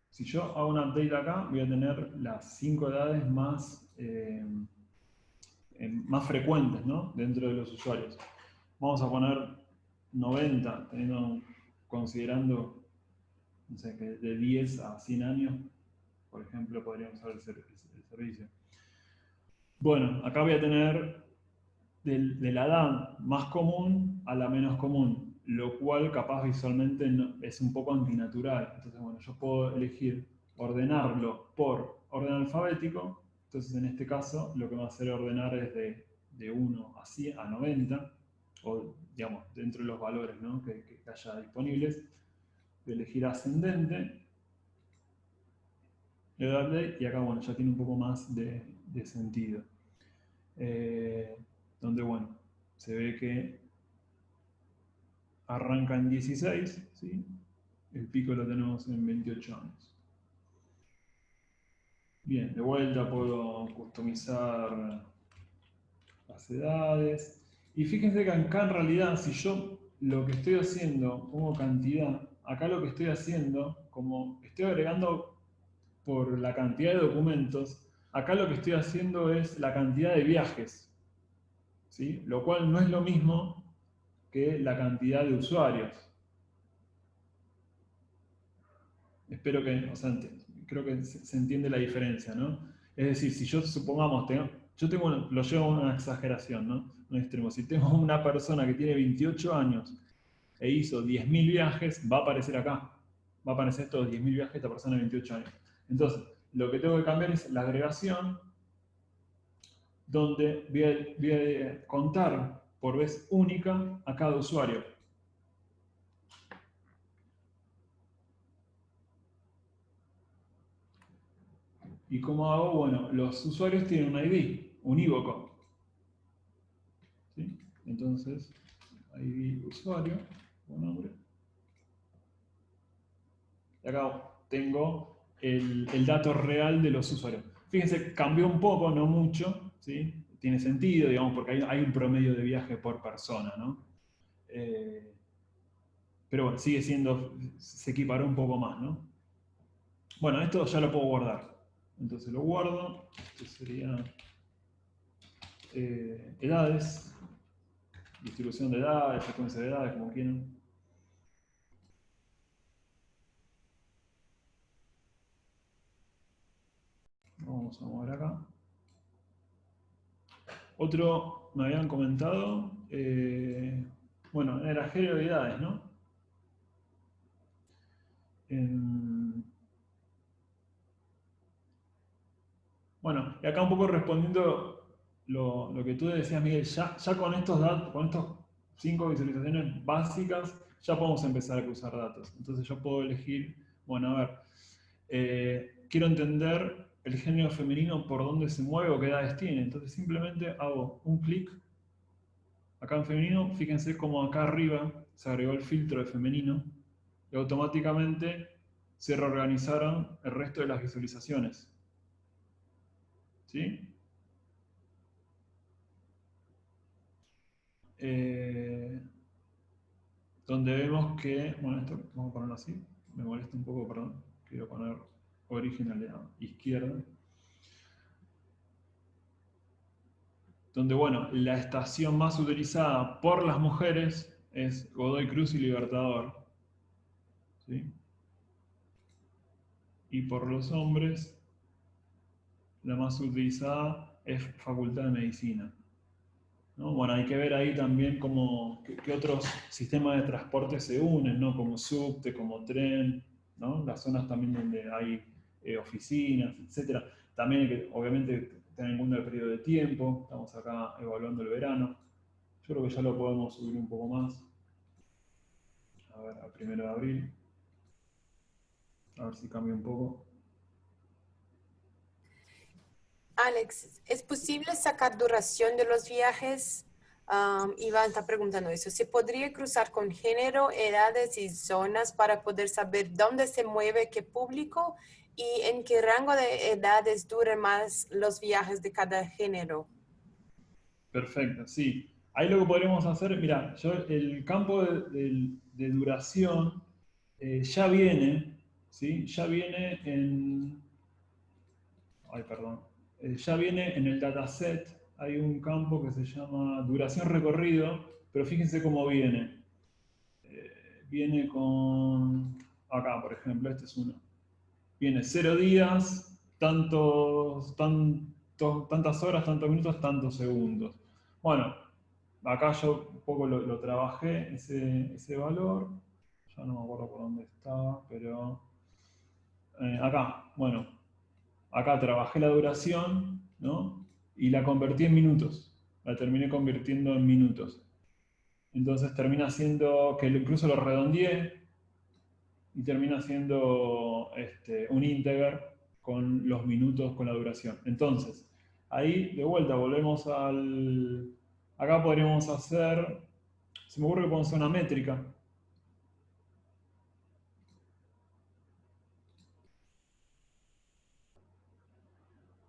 Si yo hago un update acá, voy a tener las 5 edades más frecuentes, ¿no? Dentro de los usuarios. Vamos a poner 90, considerando, no sé, que de 10 a 100 años, por ejemplo, podríamos usar el servicio. Bueno, acá voy a tener de la edad más común a la menos común, lo cual capaz visualmente es un poco antinatural. Entonces, bueno, yo puedo elegir ordenarlo por orden alfabético. Entonces, en este caso, lo que va a hacer ordenar es de 1 a 100, a 90, o digamos, dentro de los valores, ¿no? que haya disponibles. Voy a elegir ascendente, le doy update y acá, bueno, ya tiene un poco más de sentido. Donde, bueno, se ve que arranca en 16, ¿sí? El pico lo tenemos en 28 años. Bien, de vuelta puedo customizar las edades. Y fíjense que acá en realidad, si yo lo que estoy haciendo como cantidad, acá lo que estoy haciendo, como estoy agregando por la cantidad de documentos, acá lo que estoy haciendo es la cantidad de viajes, ¿sí? Lo cual no es lo mismo que la cantidad de usuarios. Espero que, o sea, creo que se entiende la diferencia, ¿no? Es decir, si yo supongamos, lo llevo a una exageración, ¿no? Un extremo. Si tengo una persona que tiene 28 años e hizo 10.000 viajes, va a aparecer acá. Va a aparecer estos 10.000 viajes de esta persona de 28 años. Entonces, lo que tengo que cambiar es la agregación, donde voy a contar por vez única a cada usuario. ¿Y cómo hago? Bueno, los usuarios tienen un ID, unívoco. ¿Sí? Entonces, ID usuario, un nombre. Y acá tengo el dato real de los usuarios. Fíjense, cambió un poco, no mucho, ¿sí? Tiene sentido, digamos, porque hay un promedio de viaje por persona, ¿no? Pero bueno, sigue siendo, se equiparó un poco más, ¿no? Bueno, esto ya lo puedo guardar. Entonces lo guardo. Esto sería edades, distribución de edades, frecuencia de edades, como quieran. Vamos a mover acá. Otro, me habían comentado, bueno, era género de edades, ¿no? Bueno, y acá un poco respondiendo lo que tú decías, Miguel, ya con estos datos, con estos 5 visualizaciones básicas, ya podemos empezar a cruzar datos. Entonces yo puedo elegir, bueno, a ver, quiero entender el género femenino por dónde se mueve o qué edades tiene. Entonces simplemente hago un clic acá en femenino, fíjense cómo acá arriba se agregó el filtro de femenino y automáticamente se reorganizaron el resto de las visualizaciones. ¿Sí? Donde vemos que, bueno, esto vamos a ponerlo así, me molesta un poco, perdón, quiero poner original a izquierda. Donde, bueno, la estación más utilizada por las mujeres es Godoy Cruz y Libertador. ¿Sí? Y por los hombres, la más utilizada es Facultad de Medicina. ¿No? Bueno, hay que ver ahí también qué otros sistemas de transporte se unen, ¿no? Como subte, como tren, ¿no? Las zonas también donde hay oficinas, etc. También hay que, obviamente, tener en cuenta el periodo de tiempo. Estamos acá evaluando el verano. Yo creo que ya lo podemos subir un poco más. A ver, al 1 de abril. A ver si cambia un poco. Alex, ¿es posible sacar duración de los viajes? Iván está preguntando eso. ¿Se podría cruzar con género, edades y zonas para poder saber dónde se mueve qué público y en qué rango de edades duran más los viajes de cada género? Perfecto, sí. Ahí lo que podríamos hacer, mira, yo el campo de duración ya viene, ¿sí? Ya viene en, ay, perdón, ya viene en el dataset, hay un campo que se llama duración recorrido, pero fíjense cómo viene. Viene con, acá por ejemplo, este es uno. Viene 0 días, tantas horas, tantos minutos, tantos segundos. Bueno, acá yo un poco lo trabajé, ese valor. Ya no me acuerdo por dónde estaba, pero acá, bueno, acá trabajé la duración, ¿no? Y la convertí en minutos. La terminé convirtiendo en minutos. Entonces termina siendo, que incluso lo redondeé, y termina siendo un integer con los minutos, con la duración. Entonces, ahí de vuelta volvemos al... Acá podríamos hacer... Se me ocurre que podemos hacer una métrica.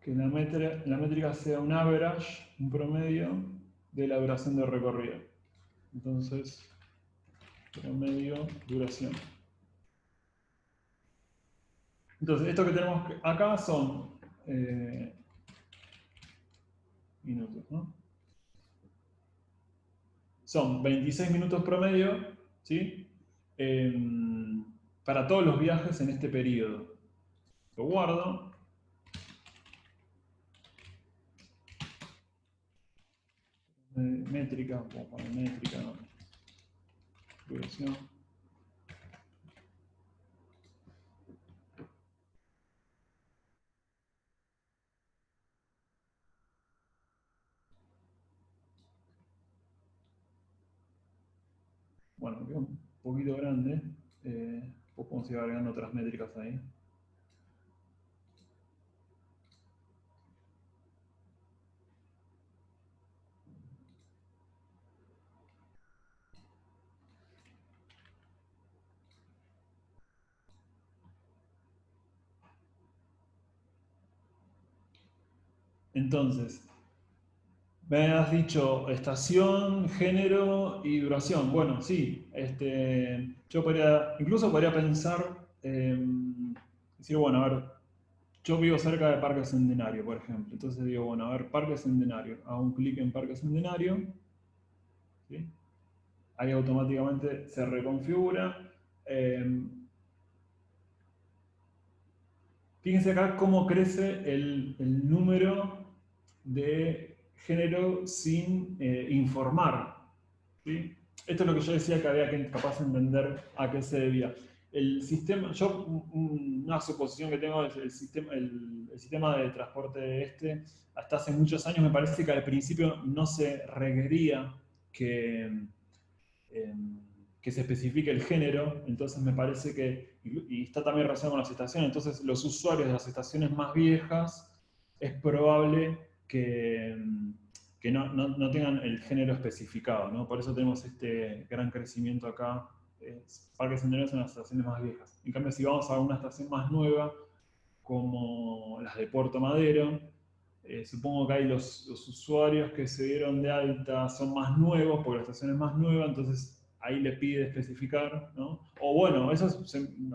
Que la métrica sea un average, un promedio, de la duración de recorrido. Entonces, promedio, duración. Entonces, esto que tenemos acá son minutos, ¿no? Son 26 minutos promedio, ¿sí? Para todos los viajes en este periodo. Lo guardo. Métrica, voy a poner métrica, ¿no? Duración. Bueno, quedó un poquito grande. Podemos ir agregando otras métricas ahí. Entonces, me has dicho estación, género y duración. Bueno, sí, yo incluso podría pensar, decir, bueno, a ver, yo vivo cerca de Parque Centenario, por ejemplo. Entonces digo, bueno, a ver, Parque Centenario. Hago un clic en Parque Centenario. ¿Sí? Ahí automáticamente se reconfigura. Fíjense acá cómo crece el número de género sin informar. ¿Sí? Esto es lo que yo decía que había que capaz de entender a qué se debía. El sistema, una suposición que tengo es el sistema de transporte hasta hace muchos años me parece que al principio no se requería que, que se especifique el género, entonces me parece que, y está también relacionado con las estaciones, entonces los usuarios de las estaciones más viejas es probable que, que no tengan el género especificado, ¿no? Por eso tenemos este gran crecimiento acá. Parque Centenario son las estaciones más viejas. En cambio, si vamos a una estación más nueva, como las de Puerto Madero, supongo que ahí los usuarios que se dieron de alta son más nuevos, porque la estación es más nueva, entonces ahí le pide especificar, ¿no? O bueno, eso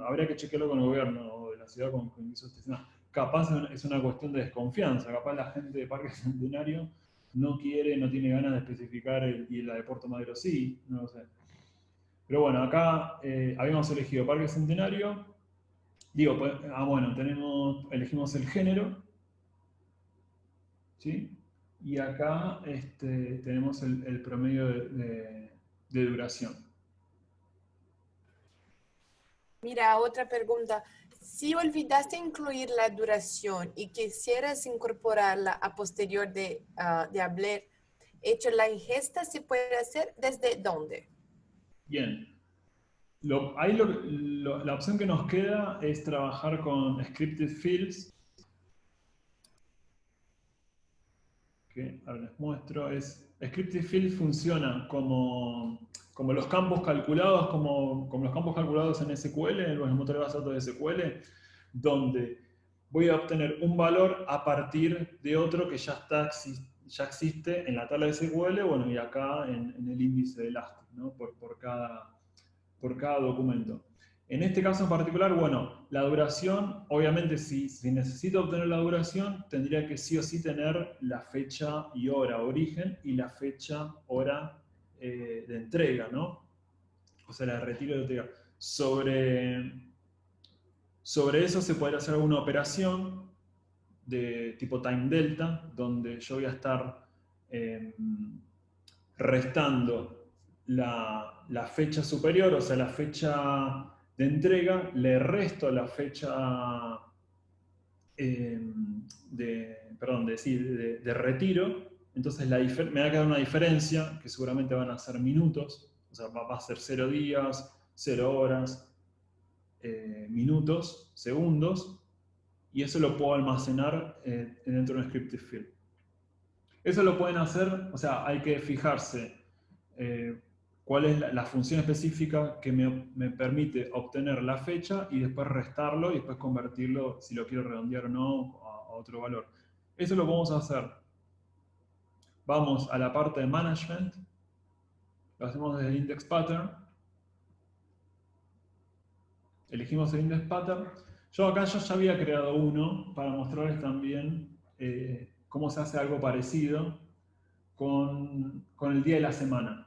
habría que chequearlo con el gobierno o de la ciudad con hizo este sistema. Capaz es una cuestión de desconfianza, capaz la gente de Parque Centenario no quiere, no tiene ganas de especificar y la de Puerto Madero sí, no lo sé. Pero bueno, acá habíamos elegido Parque Centenario. Digo, pues, bueno, elegimos el género, ¿sí? Y acá tenemos el promedio de duración. Mira, otra pregunta. Si olvidaste incluir la duración y quisieras incorporarla a posterior de haber hecho la ingesta, ¿se puede hacer desde dónde? Bien. Ahí la opción que nos queda es trabajar con scripted fields, que ahora les muestro. Scripted fields funciona como los campos calculados, como los campos calculados en SQL, en los motores basados de SQL, donde voy a obtener un valor a partir de otro que ya existe en la tabla de SQL, bueno, y acá en el índice de Elastic, ¿no? por cada documento. En este caso en particular, bueno, la duración, obviamente si necesito obtener la duración, tendría que sí o sí tener la fecha y hora origen y la fecha, hora de entrega, ¿no? O sea, la de retiro de entrega. Sobre eso se podría hacer alguna operación de tipo time delta, donde yo voy a estar restando la fecha superior, o sea, la fecha de entrega, le resto la fecha de retiro, entonces me va a quedar una diferencia, que seguramente van a ser minutos, o sea, va a ser 0 días, 0 horas, minutos, segundos, y eso lo puedo almacenar dentro de un scripted field. Eso lo pueden hacer, o sea, hay que fijarse cuál es la función específica que me permite obtener la fecha y después restarlo y después convertirlo, si lo quiero redondear o no, a otro valor. Eso lo vamos a hacer. Vamos a la parte de management, lo hacemos desde el index pattern, elegimos el index pattern. Yo acá ya había creado uno para mostrarles también cómo se hace algo parecido con el día de la semana.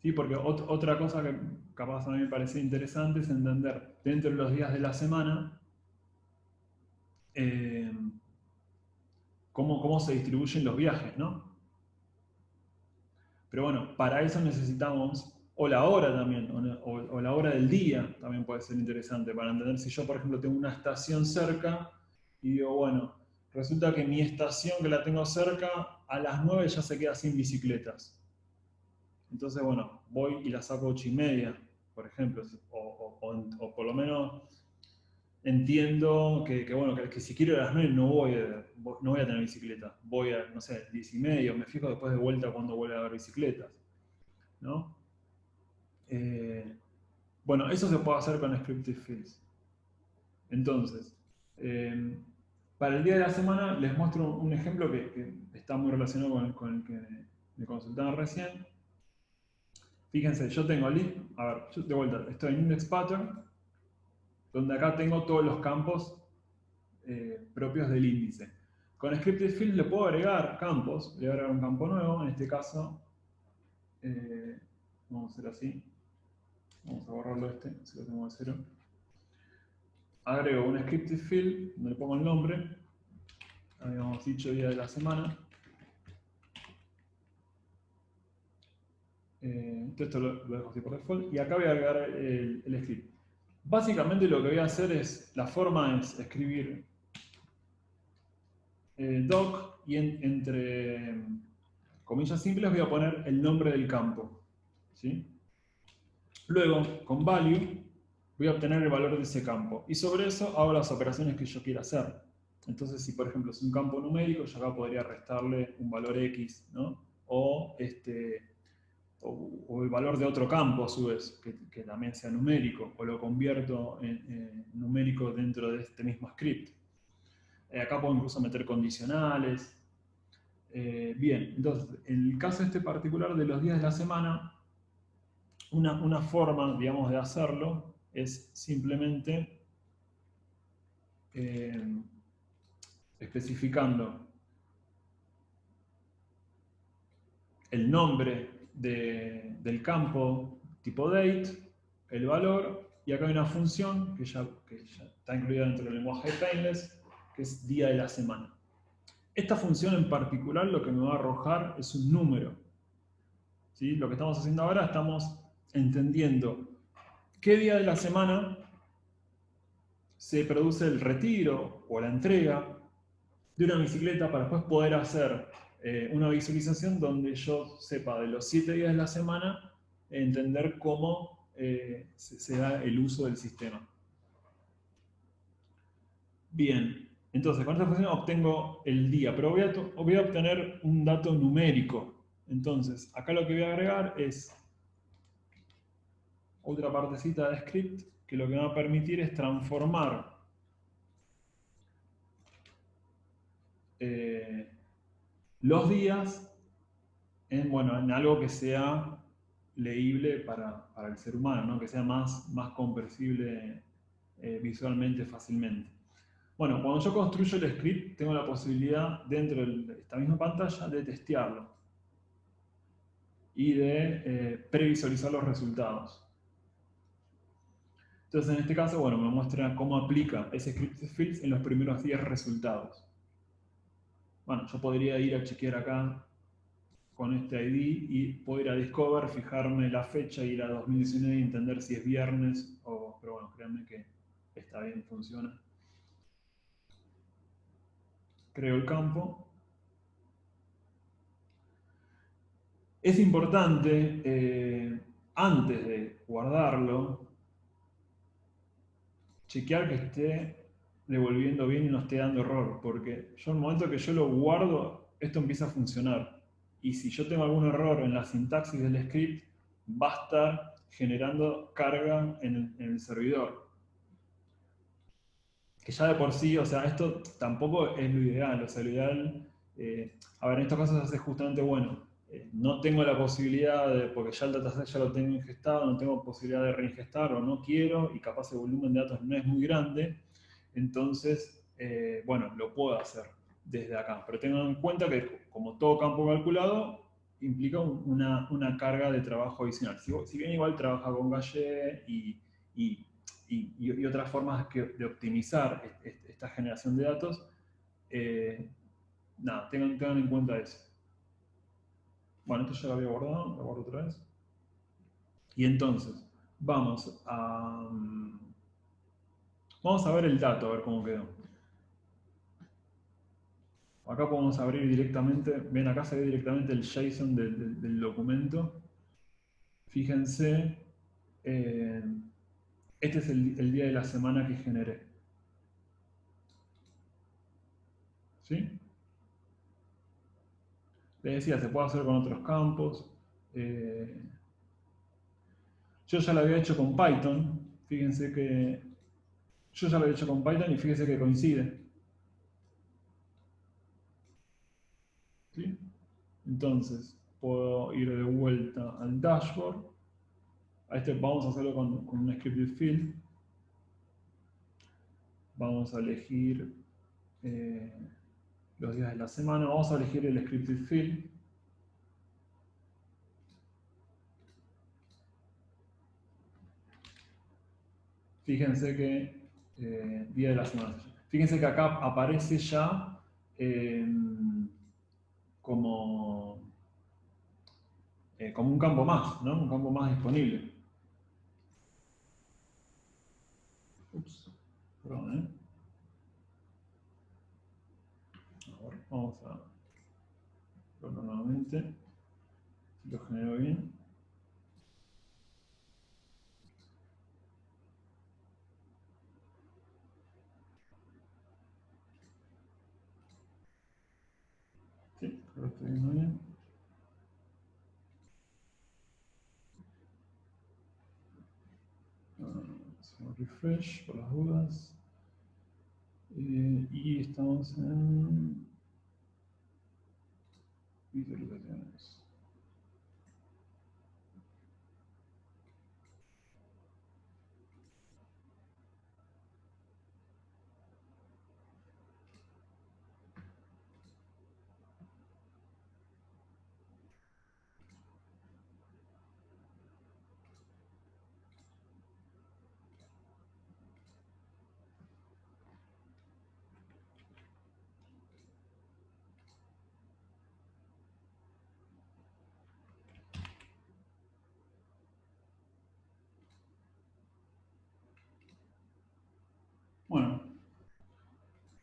¿Sí? Porque otra cosa que capaz a mí me parece interesante es entender dentro de los días de la semana cómo se distribuyen los viajes, ¿no? Pero bueno, para eso necesitamos, o la hora también, o la hora del día también puede ser interesante, para entender si yo, por ejemplo, tengo una estación cerca y digo, bueno, resulta que mi estación que la tengo cerca, a las 9 ya se queda sin bicicletas. Entonces, bueno, voy y la saco 8:30, por ejemplo, o por lo menos entiendo que si quiero a las 9 no voy a tener bicicleta, voy a, no sé, 10:30, me fijo después de vuelta cuando vuelve a haber bicicletas, ¿no? Bueno, eso se puede hacer con scripted fields. Entonces, para el día de la semana les muestro un ejemplo que está muy relacionado con el que me consultaban recién. Fíjense, yo tengo a ver, yo de vuelta, estoy en index pattern, donde acá tengo todos los campos propios del índice. Con scripted field le puedo agregar campos, le voy a agregar un campo nuevo, en este caso, vamos a hacer así, vamos a borrarlo si lo tengo de cero. Agrego un scripted field, donde le pongo el nombre, habíamos dicho día de la semana. Esto lo dejo así por default, y acá voy a agregar el script. Básicamente lo que voy a hacer la forma es escribir doc y entre comillas simples voy a poner el nombre del campo. ¿Sí? Luego, con value, voy a obtener el valor de ese campo. Y sobre eso hago las operaciones que yo quiera hacer. Entonces, si por ejemplo es un campo numérico, yo acá podría restarle un valor X, ¿no? O el valor de otro campo a su vez, que también sea numérico, o lo convierto en numérico dentro de este mismo script. Acá puedo incluso meter condicionales. Bien, entonces, en el caso este particular de los días de la semana, una forma, digamos, de hacerlo es simplemente especificando el nombre del campo tipo date, el valor, y acá hay una función que ya está incluida dentro del lenguaje de Painless, que es día de la semana. Esta función en particular lo que me va a arrojar es un número. ¿Sí? Lo que estamos haciendo ahora, estamos entendiendo qué día de la semana se produce el retiro o la entrega de una bicicleta para después poder hacer una visualización donde yo sepa de los 7 días de la semana entender cómo se da el uso del sistema. Bien, entonces con esta función obtengo el día, pero voy a obtener un dato numérico. Entonces, acá lo que voy a agregar es otra partecita de script que lo que me va a permitir es transformar los días en algo que sea leíble para el ser humano, ¿no? Que sea más comprensible visualmente fácilmente. Bueno, cuando yo construyo el script, tengo la posibilidad, dentro de esta misma pantalla, de testearlo y de previsualizar los resultados. Entonces, en este caso, bueno, me muestra cómo aplica ese script fields en los primeros 10 resultados. Bueno, yo podría ir a chequear acá con este ID y puedo ir a Discover, fijarme la fecha, ir a 2019 y entender si es viernes o... Pero bueno, créanme que está bien, funciona. Creo el campo. Es importante, antes de guardarlo, chequear que esté devolviendo bien y no esté dando error, porque yo en el momento que yo lo guardo, esto empieza a funcionar. Y si yo tengo algún error en la sintaxis del script, va a estar generando carga en el servidor. Que ya de por sí, o sea, esto tampoco es lo ideal. O sea, lo ideal, a ver, en estos casos es justamente, bueno, no tengo la posibilidad de, porque ya el dataset ya lo tengo ingestado, no tengo posibilidad de reingestar o no quiero, y capaz el volumen de datos no es muy grande, entonces, bueno, lo puedo hacer desde acá. Pero tengan en cuenta que como todo campo calculado, implica una carga de trabajo adicional. Si bien igual trabaja con Gallé y otras formas de optimizar esta generación de datos, nada, tengan en cuenta eso. Bueno, esto ya lo había guardado, lo guardo otra vez. Y entonces, vamos a ver el dato, a ver cómo quedó. Acá podemos abrir directamente, ven acá se ve directamente el JSON del documento. Fíjense, este es el día de la semana que generé. ¿Sí? Les decía, se puede hacer con otros campos. Yo ya lo había hecho con Python. Fíjense que yo ya lo había hecho con Python y fíjense que coincide. ¿Sí? Entonces, puedo ir de vuelta al dashboard. A este vamos a hacerlo con un scripted field. Vamos a elegir los días de la semana. Vamos a elegir el scripted field. Fíjense que día de la semana. Fíjense que acá aparece ya como un campo más, ¿no? Un campo más disponible. Ups, perdón, ¿eh? Ahora vamos a verlo nuevamente. Si lo genero bien. Sí, lo estoy viendo bien. Hacemos refresh por las dudas. Y estamos en visualizaciones.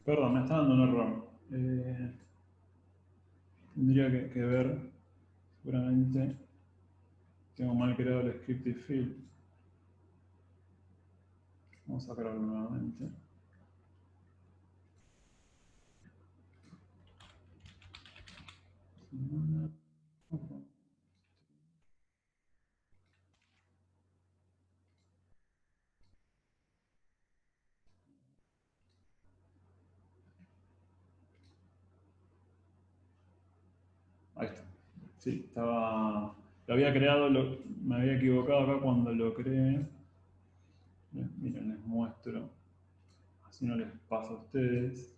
Perdón, me está dando un error. Tendría que ver, seguramente tengo mal creado el scripted field. Vamos a crearlo nuevamente. Ahí está. Sí, estaba. Lo había creado, me había equivocado acá cuando lo creé. Miren, les muestro. Así no les pasa a ustedes.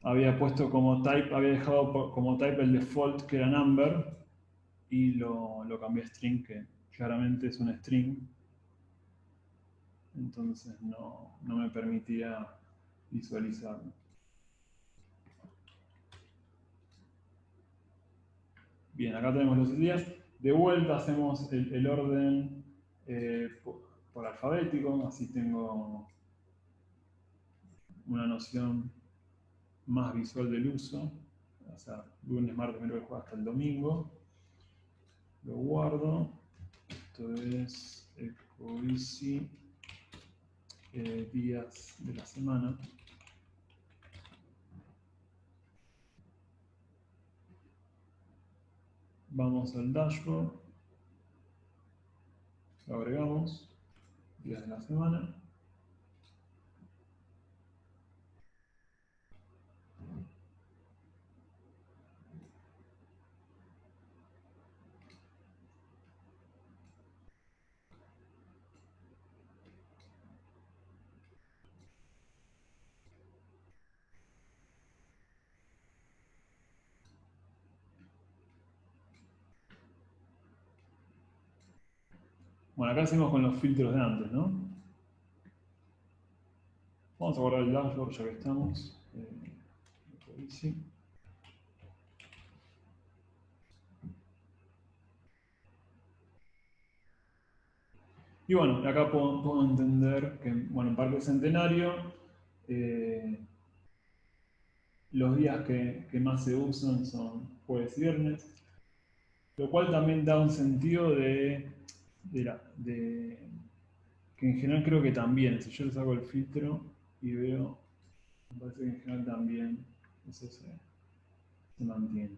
Había puesto como type, había dejado como type el default que era number y lo cambié a string, que claramente es un string. Entonces no me permitía visualizarlo. Bien, acá tenemos los días. De vuelta hacemos el orden por alfabético, así tengo una noción más visual del uso. O sea, lunes, martes, miércoles, jueves hasta el domingo. Lo guardo. Esto es ecoeasy días de la semana. Vamos al dashboard. Lo agregamos. Días de la semana. Bueno, acá hacemos con los filtros de antes, ¿no? Vamos a guardar el dashboard ya que estamos. Easy. Y bueno, acá puedo entender que, bueno, en Parque Centenario, los días que más se usan son jueves y viernes, lo cual también da un sentido que en general creo que también, si yo le saco el filtro y veo, me parece que en general también eso se mantiene.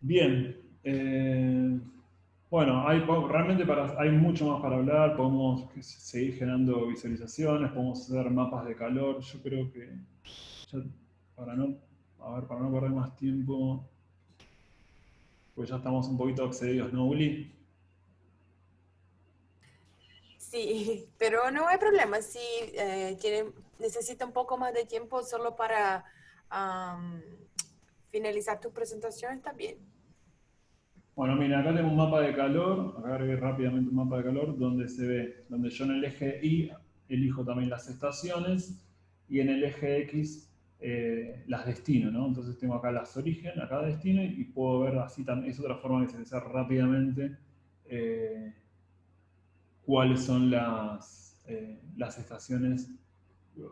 Bien, bueno, realmente hay mucho más para hablar, podemos seguir generando visualizaciones, podemos hacer mapas de calor, yo creo que ya para no perder más tiempo, pues ya estamos un poquito excedidos, ¿no, Uli? Sí, pero no hay problema. Si necesita un poco más de tiempo solo para finalizar tu presentación, está bien. Bueno, mira, acá tengo un mapa de calor, acá agregué rápidamente un mapa de calor donde se ve, donde yo en el eje Y elijo también las estaciones y en el eje X las destino, ¿no? Entonces tengo acá las origen, acá destino y puedo ver así también, es otra forma de visualizar rápidamente cuáles son las estaciones,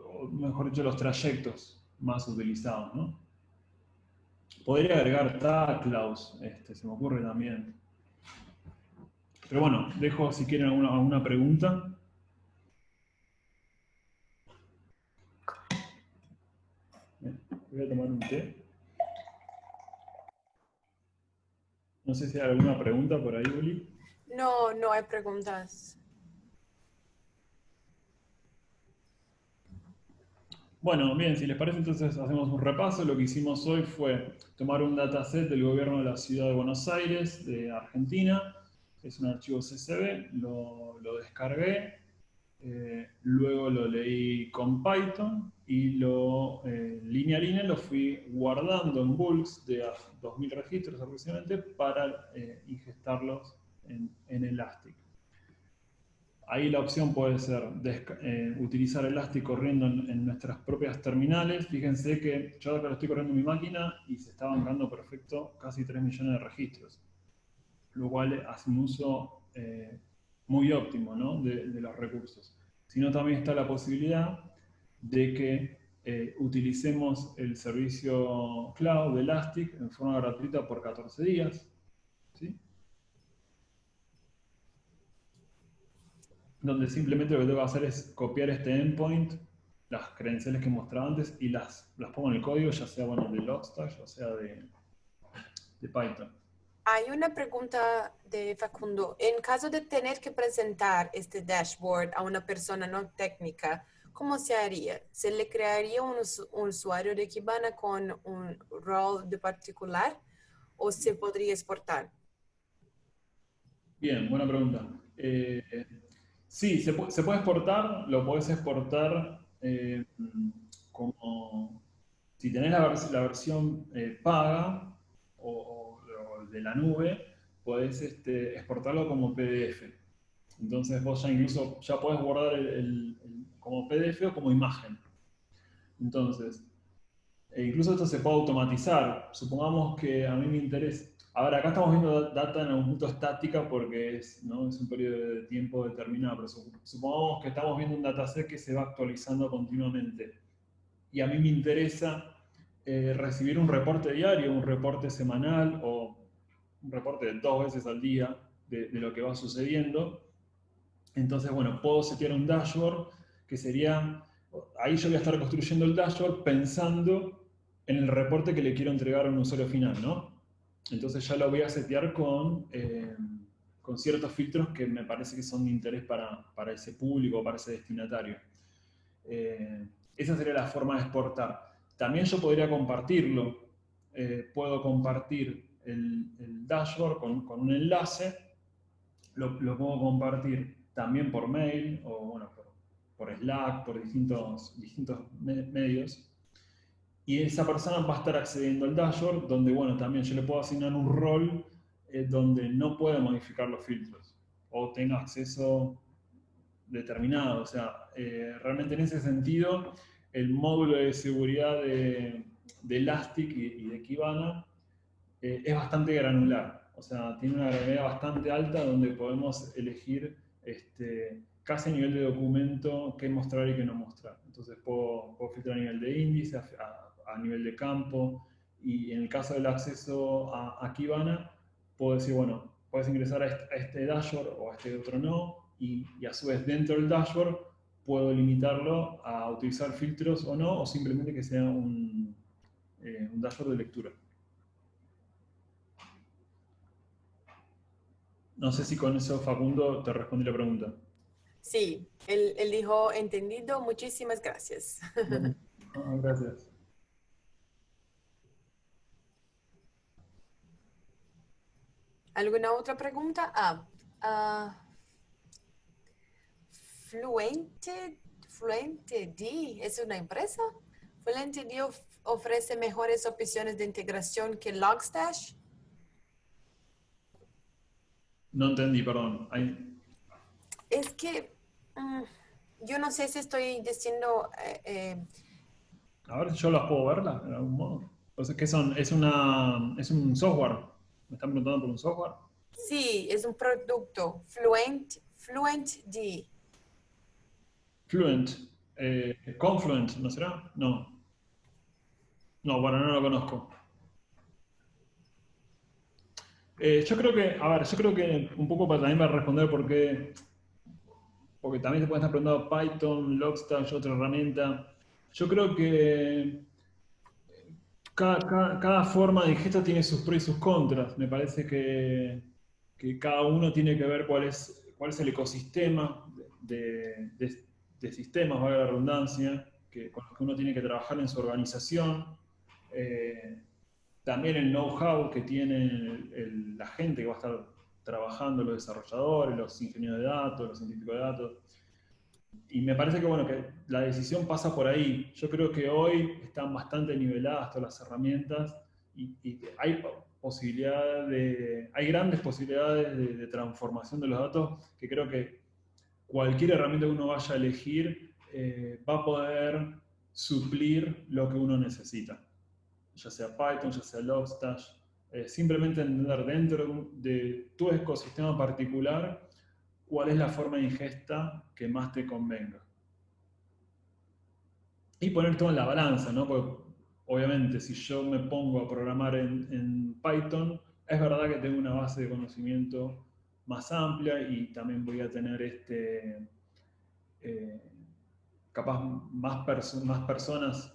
o mejor dicho, los trayectos más utilizados, ¿no? Podría agregar tacklaus, se me ocurre también. Pero bueno, dejo si quieren alguna pregunta. Voy a tomar un té. No sé si hay alguna pregunta por ahí, Uli. No, no hay preguntas. Bueno, bien, si les parece entonces hacemos un repaso. Lo que hicimos hoy fue tomar un dataset del gobierno de la ciudad de Buenos Aires, de Argentina. Es un archivo CSV, lo descargué, luego lo leí con Python y línea a línea lo fui guardando en bulks de 2000 registros aproximadamente para ingestarlos en Elastic. Ahí la opción puede ser utilizar Elastic corriendo en nuestras propias terminales. Fíjense que yo ahora lo estoy corriendo en mi máquina y se está bancando perfecto casi 3 millones de registros, lo cual hace un uso muy óptimo, ¿no? de los recursos. Sino también está la posibilidad de que utilicemos el servicio cloud de Elastic en forma gratuita por 14 días. ¿Sí? Donde simplemente lo que tengo que hacer es copiar este endpoint, las credenciales que mostraba antes, y las pongo en el código, ya sea bueno, de Logstash o sea de Python. Hay una pregunta de Facundo. En caso de tener que presentar este dashboard a una persona no técnica, ¿cómo se haría? ¿Se le crearía un usuario de Kibana con un rol de particular o se podría exportar? Bien, buena pregunta. Sí, se puede exportar, lo podés exportar como si tenés la versión paga o de la nube, podés exportarlo como PDF. Entonces vos ya incluso ya podés guardar como PDF o como imagen. Entonces, incluso esto se puede automatizar. Supongamos que a mí me interesa. Ahora, acá estamos viendo data en un punto estática porque ¿no? es un periodo de tiempo determinado, pero supongamos que estamos viendo un dataset que se va actualizando continuamente. Y a mí me interesa recibir un reporte diario, un reporte semanal o un reporte de 2 veces al día de lo que va sucediendo. Entonces, bueno, puedo setear un dashboard que sería, ahí yo voy a estar construyendo el dashboard pensando en el reporte que le quiero entregar a un usuario final, ¿no? Entonces ya lo voy a setear con ciertos filtros que me parece que son de interés para ese público, para ese destinatario. Esa sería la forma de exportar. También yo podría compartirlo. Puedo compartir el dashboard con un enlace. Lo puedo compartir también por mail o bueno, por Slack, por distintos medios. Y esa persona va a estar accediendo al dashboard donde, bueno, también yo le puedo asignar un rol donde no pueda modificar los filtros o tenga acceso determinado. O sea, realmente en ese sentido, el módulo de seguridad de Elastic y de Kibana es bastante granular. O sea, tiene una granularidad bastante alta donde podemos elegir casi a nivel de documento qué mostrar y qué no mostrar. Entonces puedo filtrar a nivel de índice, a nivel de campo, y en el caso del acceso a Kibana, puedo decir, bueno, puedes ingresar a este dashboard o a este otro no, y a su vez dentro del dashboard puedo limitarlo a utilizar filtros o no, o simplemente que sea un dashboard de lectura. No sé si con eso, Facundo, te respondí la pregunta. Sí, él dijo entendido. Muchísimas gracias. Bueno, gracias. ¿Alguna otra pregunta? FluentD es una empresa. FluentD ofrece mejores opciones de integración que Logstash. No entendí, perdón. Es que yo no sé si estoy diciendo... A ver si yo las puedo verlas de algún modo. O sea, ¿qué son? Es un software. ¿Me están preguntando por un software? sí, es un producto. FluentD. Fluent. Confluent, ¿no será? No. No, bueno, no lo conozco. Yo creo que, a ver, yo creo que un poco también para responder porque también te pueden estar preguntando Python, Logstash, otra herramienta. Yo creo que cada forma de ingesta tiene sus pros y sus contras. Me parece que cada uno tiene que ver cuál es el ecosistema de sistemas, valga la redundancia, con los que uno tiene que trabajar en su organización. También el know-how que tiene la gente que va a estar trabajando, los desarrolladores, los ingenieros de datos, los científicos de datos. Y me parece que, bueno, que la decisión pasa por ahí. Yo creo que hoy están bastante niveladas todas las herramientas y hay hay grandes posibilidades de transformación de los datos que creo que cualquier herramienta que uno vaya a elegir va a poder suplir lo que uno necesita. Ya sea Python, ya sea Logstash. Simplemente entender dentro de tu ecosistema particular cuál es la forma de ingesta que más te convenga. y poner todo en la balanza, ¿no? Porque obviamente si yo me pongo a programar en Python, es verdad que tengo una base de conocimiento más amplia y también voy a tener eh, capaz más personas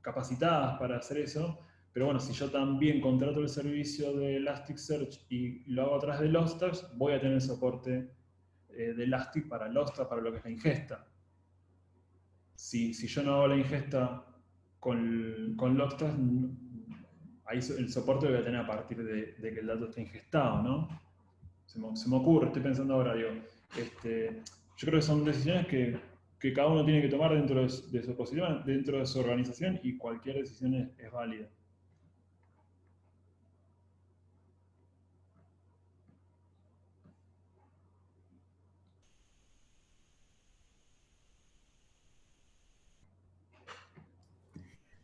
capacitadas para hacer eso, pero bueno, si yo también contrato el servicio de Elasticsearch y lo hago a través de Logstash, voy a tener soporte de Elastic para Logstash, para lo que es la ingesta. Si yo no hago la ingesta con Logstash, ahí el soporte lo voy a tener a partir de que el dato esté ingestado, ¿no? Se me ocurre, estoy pensando ahora, digo, yo creo que son decisiones que cada uno tiene que tomar dentro de su posición, dentro de su organización, y cualquier decisión es válida.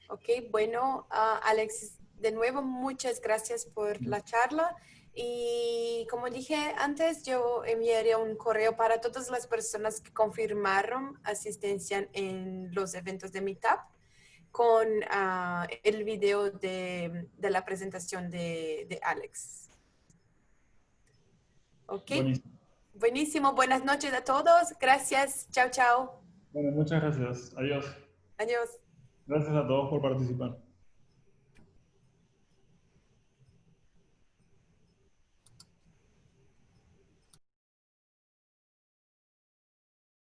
Ok, bueno, Alex, de nuevo muchas gracias por la charla. Y como dije antes, yo enviaré un correo para todas las personas que confirmaron asistencia en los eventos de Meetup con el video de la presentación de Alex. Ok, Buenísimo. buenísimo. Buenas noches a todos. Gracias. Chao, chao. Bueno, muchas gracias. Adiós. Adiós. Gracias a todos por participar.